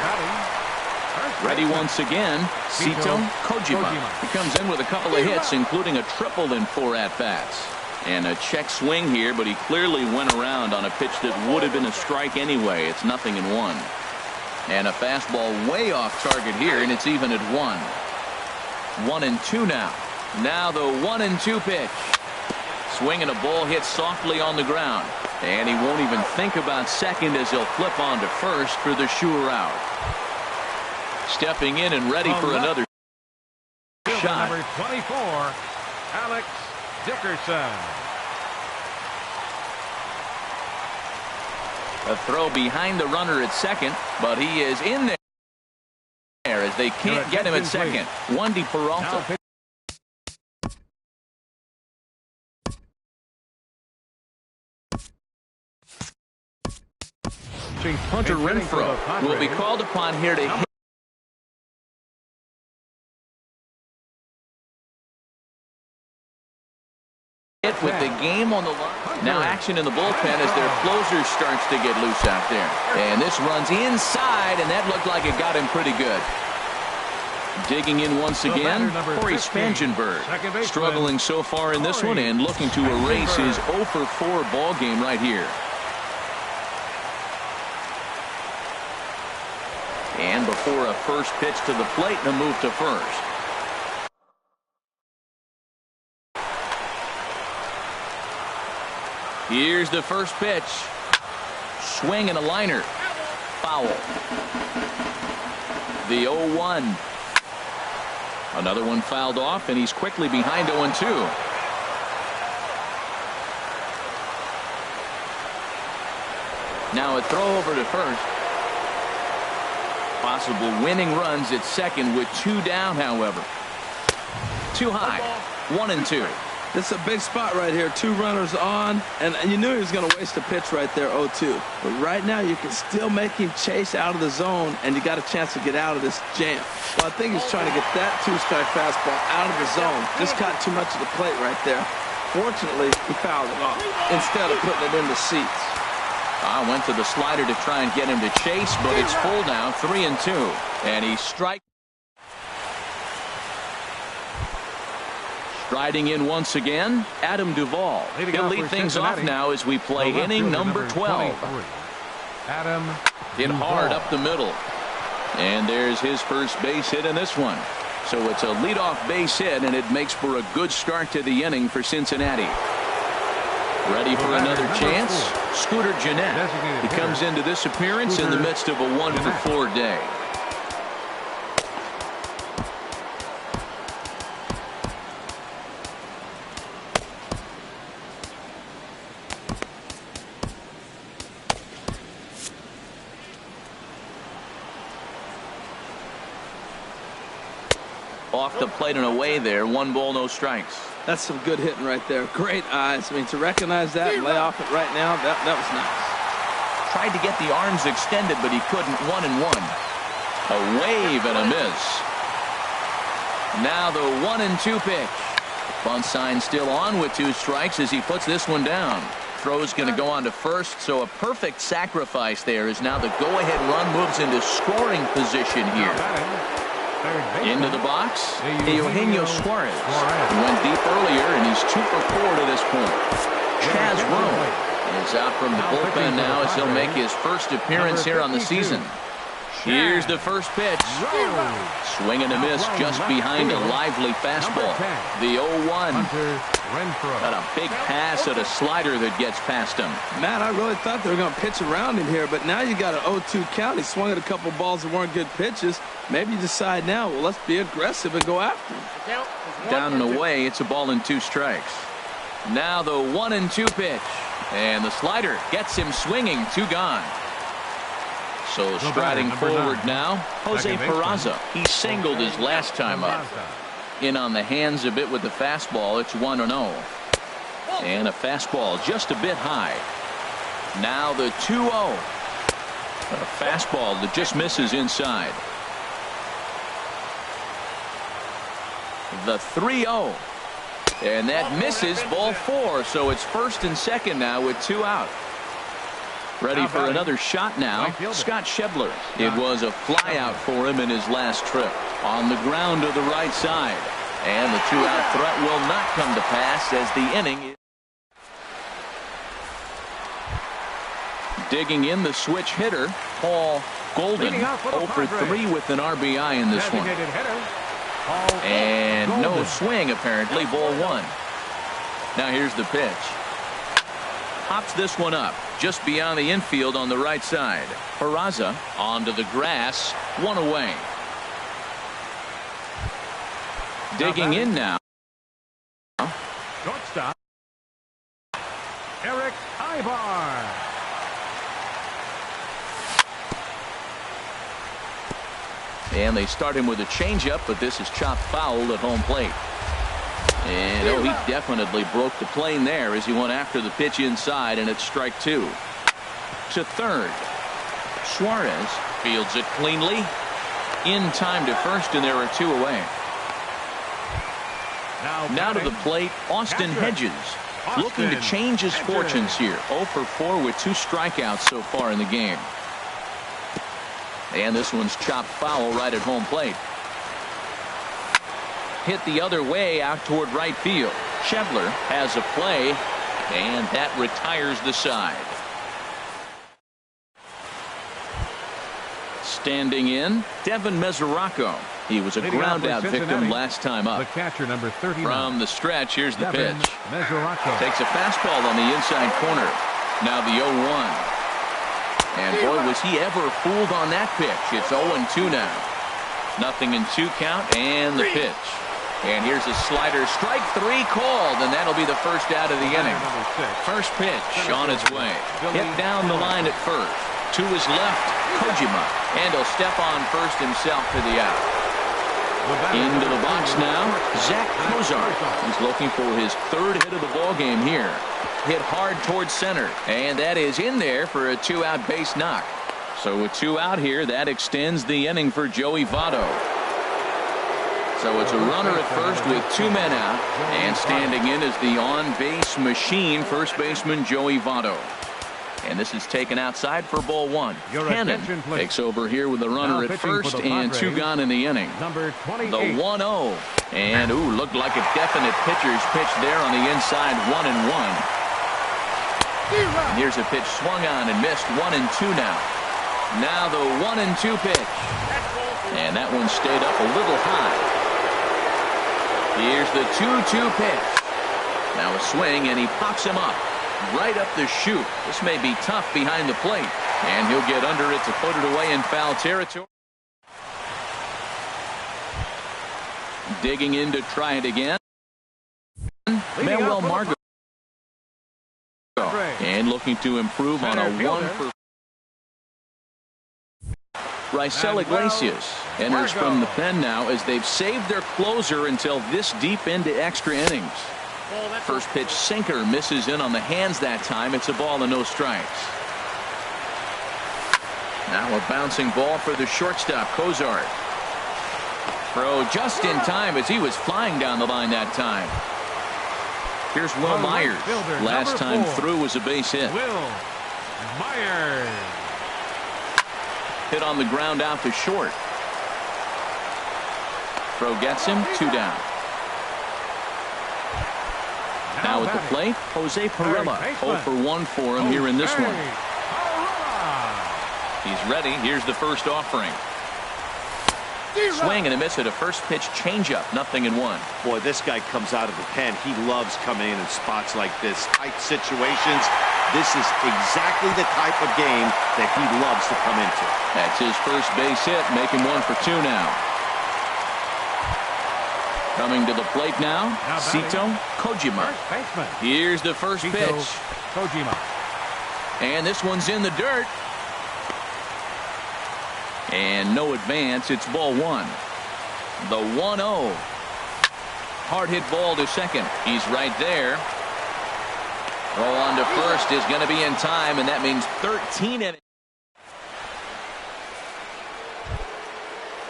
Ready once again, Sito Kojima. He comes in with a couple of hits, including a triple in 4 at-bats. And a check swing here, but he clearly went around on a pitch that would have been a strike anyway. It's 0-1. And a fastball way off target here, and it's even at 1. 1-2 now. Now the 1-2 pitch. Swing and a ball hit softly on the ground. And he won't even think about second as he'll flip on to first for the sure out. Stepping in and ready for another shot. Number 24, Alex Dickerson. A throw behind the runner at second, but he is in there as they can't get him at second. Wandy Peralta. Hunter Renfroe will be called upon here to hit with the game on the line. Now action in the bullpen as their closer starts to get loose out there. And this runs inside, and that looked like it got him pretty good. Digging in once again, Corey Spangenberg. Struggling so far in this one and looking to erase his 0 for 4 ball game right here. And before a first pitch to the plate and a move to first. Here's the first pitch. Swing and a liner. Foul. The 0-1. Another one fouled off, and he's quickly behind 0-2. Now a throw over to first. Possible winning runs at second with 2 down, however. Too high. 1-2. This is a big spot right here. 2 runners on, and you knew he was going to waste a pitch right there, 0-2. But right now you can still make him chase out of the zone, and you got a chance to get out of this jam. Well, I think he's trying to get that 2-strike fastball out of the zone. Just caught too much of the plate right there. Fortunately, he fouled it off instead of putting it in the seats. I went to the slider to try and get him to chase, but it's full now, 3-2. And he strikes. Striding in once again, Adam Duvall. He'll lead things off now as we play inning number 12. Adam Hit hard up the middle. And there's his first base hit in this one. So it's a leadoff base hit, and it makes for a good start to the inning for Cincinnati. Ready for another chance? Scooter Gennett. He comes into this appearance in the midst of a 1 for 4 day. Off the plate and away there. 1 ball, no strikes. That's some good hitting right there. Great eyes. I mean, to recognize that and lay off it right now, that was nice. Tried to get the arms extended, but he couldn't. 1-1. A wave and a miss. Now the 1-2 pitch. Bunt sign still on with 2 strikes as he puts this one down. Throw's going to go on to first, so a perfect sacrifice there as now the go-ahead run moves into scoring position here. Into the box, Eugenio Suarez. He went deep earlier, and he's 2 for 4 to this point. Chaz Roan is out from the bullpen now as he'll make his first appearance here on the season. Here's the first pitch. Swing and a miss just behind a lively fastball. The 0-1. Got a big pass at a slider that gets past him. Matt, I really thought they were going to pitch around him here, but now you got an 0-2 count. He swung at a couple balls that weren't good pitches. Maybe you decide now, well, let's be aggressive and go after him. Down and away, it's a ball and 2 strikes. Now the 1-2 pitch. And the slider gets him swinging. 2 gone. So striding forward now, Jose Peraza. He singled his last time up. In on the hands a bit with the fastball. It's 1-0. And a fastball just a bit high. Now the 2-0. A fastball that just misses inside. The 3-0. And that misses, ball 4. So it's first and second now with 2 out. Ready for another shot now, Scott Schebler. It was a fly out for him in his last trip. On the ground to the right side. And the 2-out threat will not come to pass as the inning is. Digging in the switch hitter, Paul Golden. 0 for 3 with an RBI in this one. And no swing apparently, ball 1. Now here's the pitch. Pops this one up just beyond the infield on the right side. Peraza onto the grass, 1 away. Digging in now. Shortstop Eric Ibar. And they start him with a changeup, but this is chopped foul at home plate. And oh, he definitely broke the plane there as he went after the pitch inside, and it's strike 2. To third. Suarez fields it cleanly. In time to first, and there are 2 away. Now to the plate, Austin Hedges. Looking to change his fortunes here. 0 for 4 with 2 strikeouts so far in the game. And this one's chopped foul right at home plate. Hit the other way out toward right field. Schebler has a play, and that retires the side. Standing in, Devin Mesoraco. He was a ground out victim last time up. The catcher, number 39. From the stretch, here's the Devin pitch. Mesoraco. Takes a fastball on the inside corner. Now the 0-1. And boy, was he ever fooled on that pitch. It's 0-2 now. 0-2 count, and the pitch. And here's a slider. Strike 3 called, and that'll be the first out of the inning. First pitch on its way. Hit down the line at first. To his left, Kojima. And he'll step on first himself for the out. Into the box now, Zach Kozar. He's looking for his 3rd hit of the ball game here. Hit hard towards center, and that is in there for a 2-out base knock. So with 2 out here, that extends the inning for Joey Votto. So it's a runner at first with 2 men out, and standing in is the on-base machine, first baseman Joey Votto. And this is taken outside for ball 1. Cannon takes over here with a runner at first and 2 gone in the inning. Number 28. The 1-0. And ooh, looked like a definite pitcher's pitch there on the inside, 1-1. And here's a pitch swung on and missed, 1-2 now. Now the 1-2 pitch. And that one stayed up a little high. Here's the 2-2 pitch. Now a swing, and he pops him up. Right up the chute. This may be tough behind the plate. And he'll get under it to put it away in foul territory. Digging in to try it again. Manuel Margot. And looking to improve on a 1 for. Raisel Iglesias enters from the pen now as they've saved their closer until this deep into extra innings. First pitch sinker misses in on the hands that time. It's a ball and no strikes. Now a bouncing ball for the shortstop, Kozar. Throw just in time as he was flying down the line that time. Here's Will Myers. Last time through was a base hit. Will Myers. Hit on the ground out to short. Throw gets him, 2 down. Now at the plate, Jose Pirela. 0 for 1 for him here in this one. He's ready. Here's the first offering. Swing and a miss at a first pitch changeup. 0-1. Boy, this guy comes out of the pen. He loves coming in spots like this. Tight situations. This is exactly the type of game that he loves to come into. That's his first base hit, making 1 for 2 now. Coming to the plate now, Sito Kojima. Here's the first pitch. Kojima. And this one's in the dirt. And no advance. It's ball 1. The 1-0. Hard hit ball to second. He's right there. Throw on to first is going to be in time, and that means 13 innings.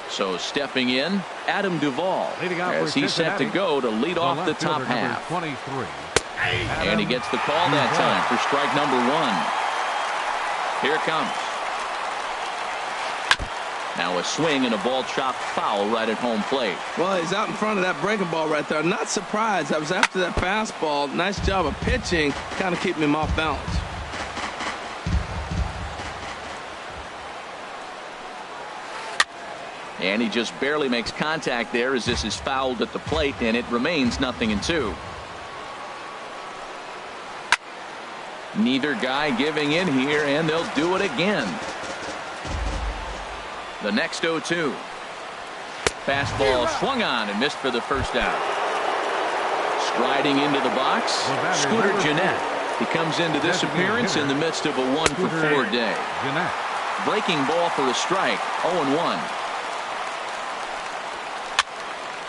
So stepping in, Adam Duvall, as he's set to go to lead off the top half. 23. And he gets the call that time for strike number 1. Here it comes. Now a swing and a ball chopped foul right at home plate. Well, he's out in front of that breaking ball right there. Not surprised. I was after that fastball. Nice job of pitching, kind of keeping him off balance. And he just barely makes contact there as this is fouled at the plate, and it remains 0-2. Neither guy giving in here, and they'll do it again. The next 0-2. Fastball swung on and missed for the first out. Striding into the box, Scooter Gennett. He comes into this appearance in the midst of a 1-for-4 day. Breaking ball for a strike, 0-1.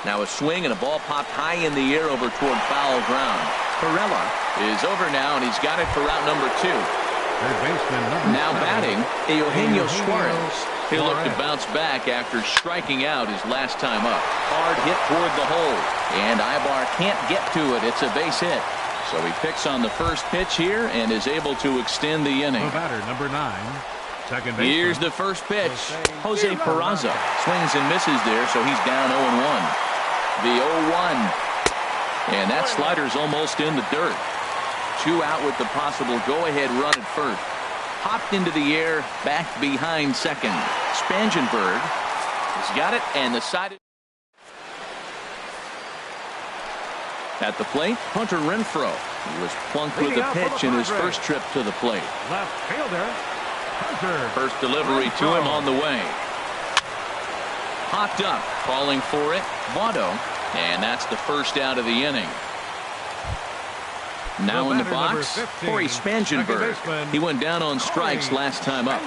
Now a swing and a ball popped high in the air over toward foul ground. Perella is over now, and he's got it for route number 2. Now batting, Eugenio Suarez. He'll look to bounce back after striking out his last time up. Hard hit toward the hole, and Ibar can't get to it. It's a base hit. So he picks on the first pitch here and is able to extend the inning. The batter, number 9. Second baseman. Here's the first pitch. Jose Peraza swings and misses there, so he's down 0-1. The 0-1. And that slider's almost in the dirt. 2 out with the possible go-ahead run at first. Hopped into the air, back behind second. Spangenberg has got it, and the side. At the plate, Hunter Renfroe. He was plunked with a pitch in his first trip to the plate. Left fielder, Hunter. First delivery to him on the way. Popped up, calling for it, Votto, and that's the first out of the inning. Now in the box, Corey Spangenberg. He went down on strikes last time up.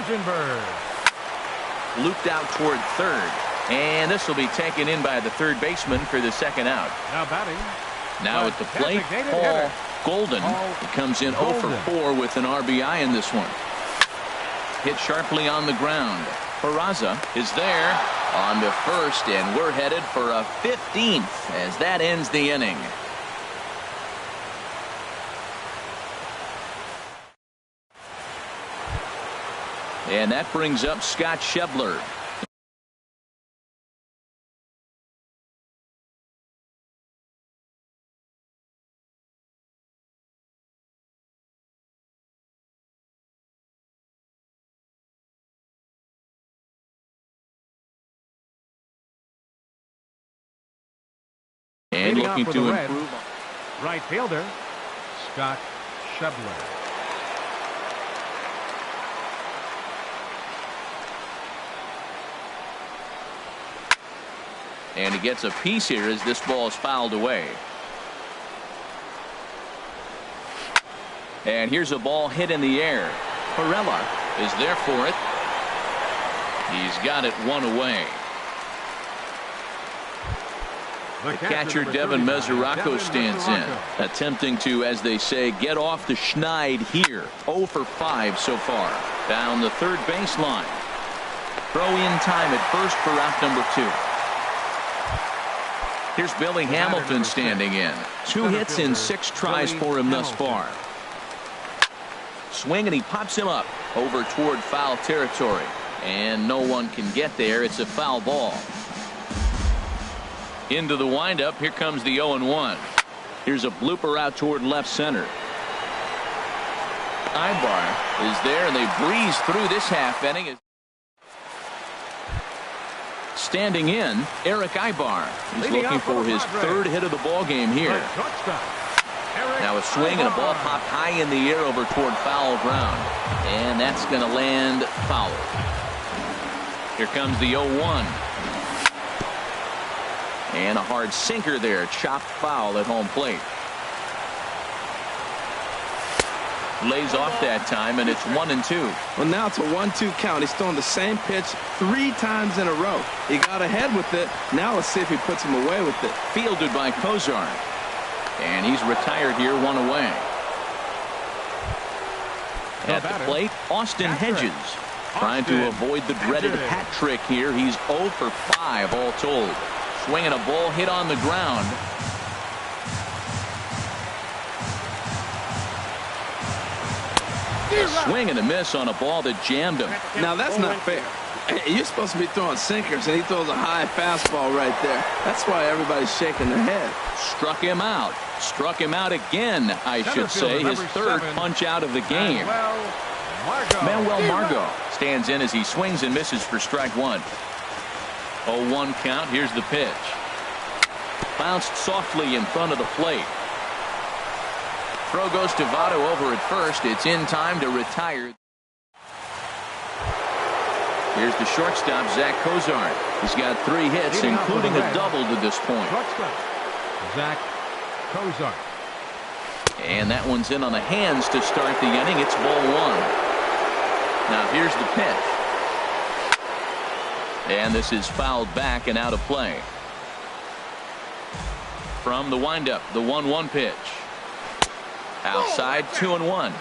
Looped out toward third, and this will be taken in by the third baseman for the second out. Now batting. Now at the plate, Paul Golden. He comes in 0 for 4 with an RBI in this one. Hit sharply on the ground. Peraza is there on to first, and we're headed for a 15th as that ends the inning. And that brings up Scott Schebler. And looking to improve. Right fielder, Scott Schebler. And he gets a piece here as this ball is fouled away. And here's a ball hit in the air. Perella is there for it. He's got it 1 away. The catcher Devin Mesoraco stands in, attempting to, as they say, get off the schneid here. 0 for 5 so far. Down the third baseline. Throw in time at first for route number 2. Here's Billy Hamilton standing in. 2 hits in 6 tries for him thus far. Swing, and he pops him up over toward foul territory. And no one can get there. It's a foul ball. Into the windup. Here comes the 0-1. Here's a blooper out toward left center. Ibar is there, and they breeze through this half inning. Standing in, Eric Ibar. He's looking for his 3rd hit of the ball game here. Now a swing and a ball popped high in the air over toward foul ground. And that's going to land foul. Here comes the 0-1. And a hard sinker there, chopped foul at home plate. Lays off that time, and it's 1-2. Well, now it's a 1-2 count. He's throwing the same pitch 3 times in a row. He got ahead with it. Now let's see if he puts him away with it. Fielded by Kozar. And he's retired here, 1 away. At the plate, Austin Hedges. Trying to avoid the dreaded hat trick here. He's 0 for 5 all told. Swinging a ball hit on the ground. A swing and a miss on a ball that jammed him. Now that's not fair. You're supposed to be throwing sinkers, and he throws a high fastball right there. That's why everybody's shaking their head. Struck him out. Struck him out again, I should say. His third punch out of the game. Manuel Margot stands in as he swings and misses for strike 1. 0-1 count. Here's the pitch. Bounced softly in front of the plate. Throw goes to Votto over at first. It's in time to retire. Here's the shortstop, Zach Kozar. He's got 3 hits, including a double to this point. Zach Kozar. And that one's in on the hands to start the inning. It's ball 1. Now here's the pitch. And this is fouled back and out of play. From the windup, the 1-1 pitch. Outside, 2-1.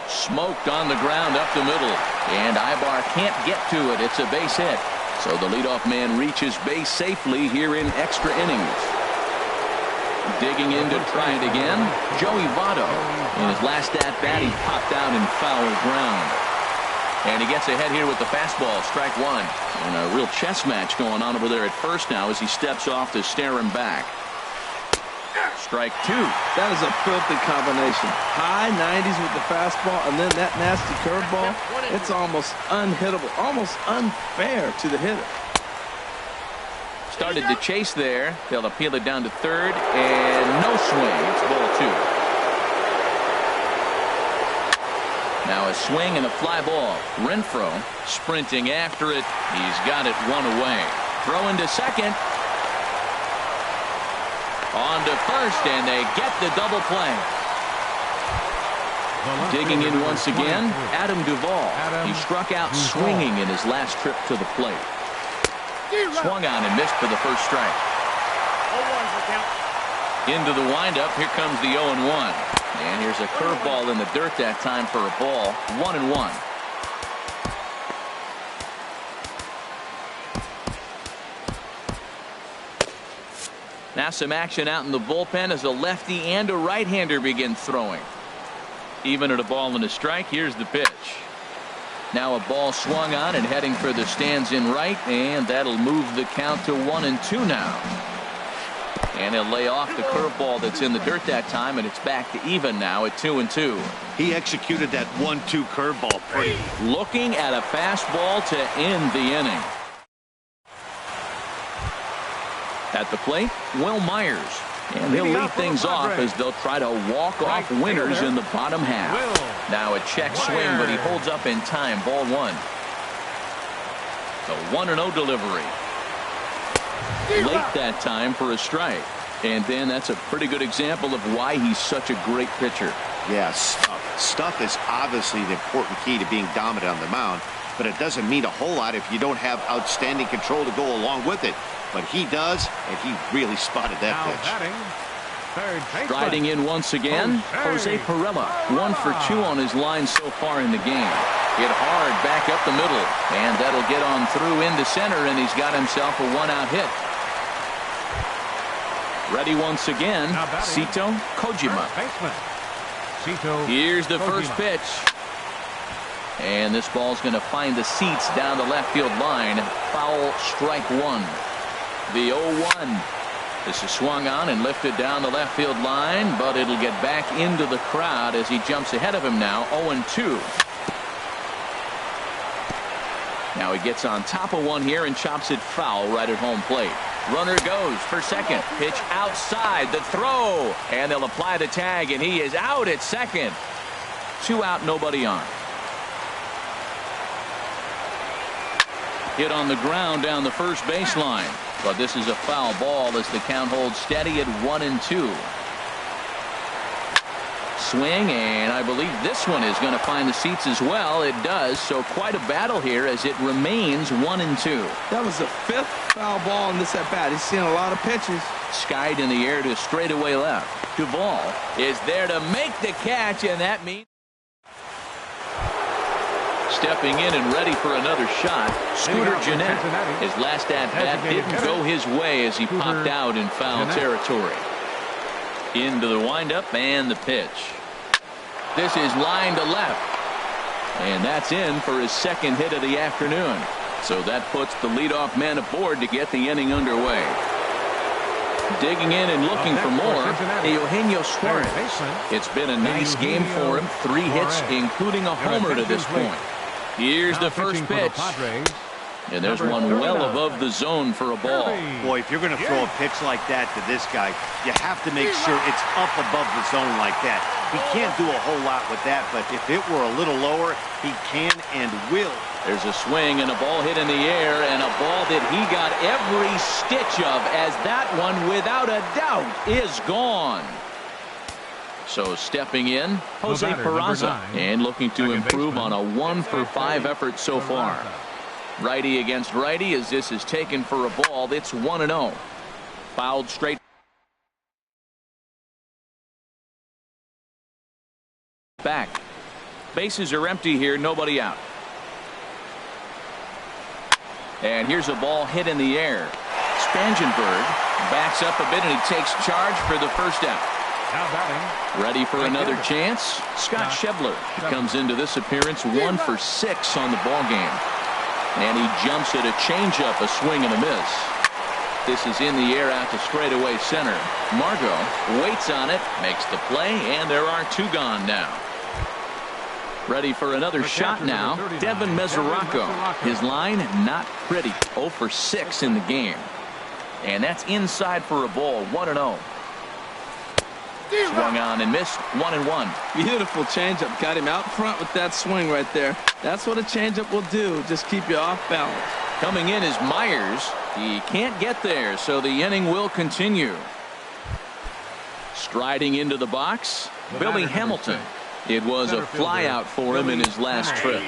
Smoked on the ground up the middle. And Ibar can't get to it. It's a base hit. So the leadoff man reaches base safely here in extra innings. Digging in to try it again, Joey Votto. In his last at-bat, he popped out in foul ground. And he gets ahead here with the fastball, strike 1. And a real chess match going on over there at first now as he steps off to stare him back. Strike 2. That is a filthy combination. High 90s with the fastball, and then that nasty curveball. It's almost unhittable, almost unfair to the hitter. Started to chase there. They'll appeal it down to third, and no swing. It's ball 2. Now a swing and a fly ball. Renfroe sprinting after it. He's got it 1 away. Throw into second. On to first, and they get the double play. Digging in once again, Adam Duvall. He struck out swinging in his last trip to the plate. Swung on and missed for the first strike. Into the windup, here comes the 0-1. And here's a curveball in the dirt that time for a ball. 1-1. Now some action out in the bullpen as a lefty and a right-hander begin throwing. Even at a ball and a strike, here's the pitch. Now a ball swung on and heading for the stands in right, and that'll move the count to 1-2 now. And he'll lay off the curveball that's in the dirt that time, and it's back to even now at 2-2. He executed that 1-2 curveball pretty. Looking at a fastball to end the inning. At the plate, Will Myers. And he'll lead things off as they'll try to walk off winners in the bottom half. Now a check swing, but he holds up in time. Ball 1. The 1-0 delivery. Late that time for a strike. And then that's a pretty good example of why he's such a great pitcher. Yeah, stuff is obviously the important key to being dominant on the mound, but it doesn't mean a whole lot if you don't have outstanding control to go along with it. But he does, and he really spotted that pitch. Striding in once again, Jose Pirela. 1 for 2 on his line so far in the game. Hit hard back up the middle, and that'll get on through into center, and he's got himself a 1-out hit. Ready once again, Sito Kojima. Here's the first pitch. And this ball's going to find the seats down the left field line. Foul, strike 1. The 0-1. This is swung on and lifted down the left field line, but it'll get back into the crowd as he jumps ahead of him now. 0-2. Now he gets on top of one here and chops it foul right at home plate. Runner goes for second. Pitch outside. The throw. And they'll apply the tag, and he is out at second. 2 out, nobody on. Hit on the ground down the first baseline. But this is a foul ball as the count holds steady at 1-2. Swing, and I believe this one is going to find the seats as well. It does, so quite a battle here as it remains 1-2. That was the 5th foul ball in this at-bat. He's seen a lot of pitches. Skied in the air to straightaway left. Duvall is there to make the catch, and that means stepping in and ready for another shot. Scooter Gennett. His last at-bat didn't go his way as he popped out in foul territory. Into the windup and the pitch. This is line to left. And that's in for his second hit of the afternoon. So that puts the leadoff man aboard to get the inning underway. Digging in and looking for more, Eugenio Suarez. It's been a nice game for him. 3 hits, including a homer to this point. Here's the first pitch. And there's one well above the zone for a ball. Boy, if you're going to throw a pitch like that to this guy, you have to make sure it's up above the zone like that. He can't do a whole lot with that, but if it were a little lower, he can and will. There's a swing and a ball hit in the air, and a ball that he got every stitch of, as that one, without a doubt, is gone. So stepping in, Jose Peraza, and looking to improve on a 1-for-5 effort so far. Righty against righty as this is taken for a ball. It's 1-0. Fouled straight back. Bases are empty here, nobody out. And here's a ball hit in the air. Spangenberg backs up a bit and he takes charge for the first out. Ready for another chance. Scott Schebler comes into this appearance 1-for-6 on the ball game. And he jumps at a changeup, a swing and a miss. This is in the air out to straightaway center. Margot waits on it, makes the play, and there are 2 gone now. Ready for another shot now. Devin Mesoraco. His line, not pretty. 0-for-6 in the game. And that's inside for a ball. 1-0. Swung on and missed. 1-1. Beautiful changeup. Got him out front with that swing right there. That's what a changeup will do. Just keep you off balance. Coming in is Myers. He can't get there, so the inning will continue. Striding into the box, Billy Hamilton. It was a flyout for him in his last trip.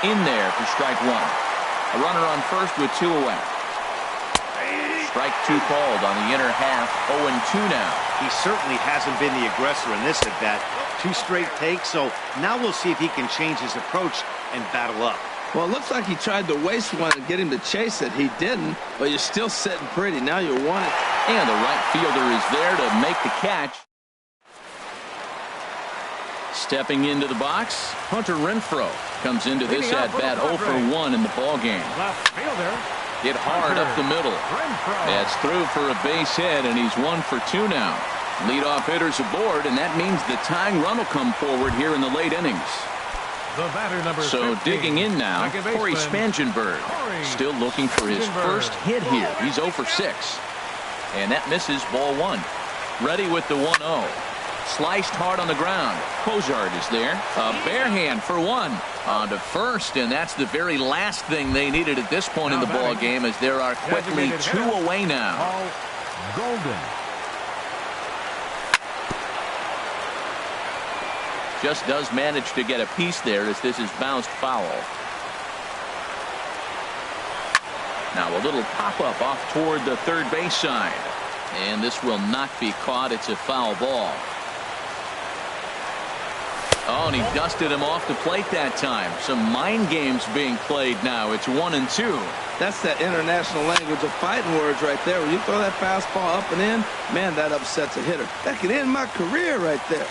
In there for strike 1. A runner on first with 2 away. Strike 2 called on the inner half. 0-2 now. He certainly hasn't been the aggressor in this at bat. 2 straight takes, so now we'll see if he can change his approach and battle up. Well, it looks like he tried to waste one and get him to chase it. He didn't, but you're still sitting pretty. Now you want it. And the right fielder is there to make the catch. Stepping into the box, Hunter Renfroe comes into this at-bat 0-for-1 in the ballgame. Hit hard up the middle. That's through for a base hit, and he's 1-for-2 now. Leadoff hitters aboard, and that means the tying run will come forward here in the late innings. So digging in now, Corey Spangenberg. Still looking for his first hit here. He's 0-for-6. And that misses, ball 1. Ready with the 1-0. Sliced hard on the ground. Cozart is there. A bare hand for 1. On to first, and that's the very last thing they needed at this point in the ball game, as there are quickly 2 away now. Golden. Just does manage to get a piece there as this is bounced foul. Now a little pop-up off toward the third base side. And this will not be caught. It's a foul ball. Oh, and he dusted him off the plate that time. Some mind games being played now. It's 1-2. That's that international language of fighting words right there. When you throw that fastball up and in, man, that upsets a hitter. That could end my career right there.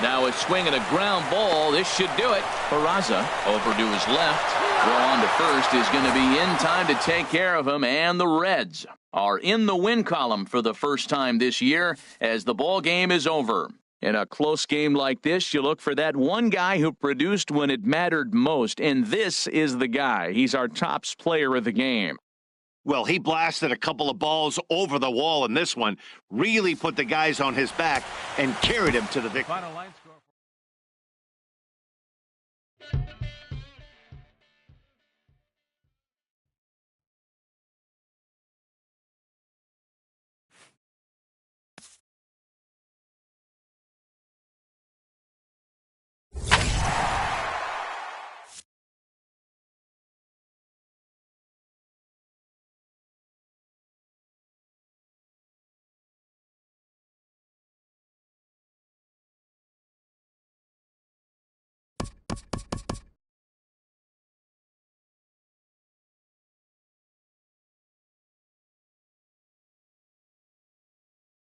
Now a swing and a ground ball. This should do it. Peraza over to his left. Throw on to first is going to be in time to take care of him, and the Reds are in the win column for the first time this year as the ball game is over. In a close game like this, you look for that one guy who produced when it mattered most, and this is the guy. He's our tops player of the game. Well, he blasted a couple of balls over the wall in this one, really put the guys on his back and carried him to the victory. Final line score.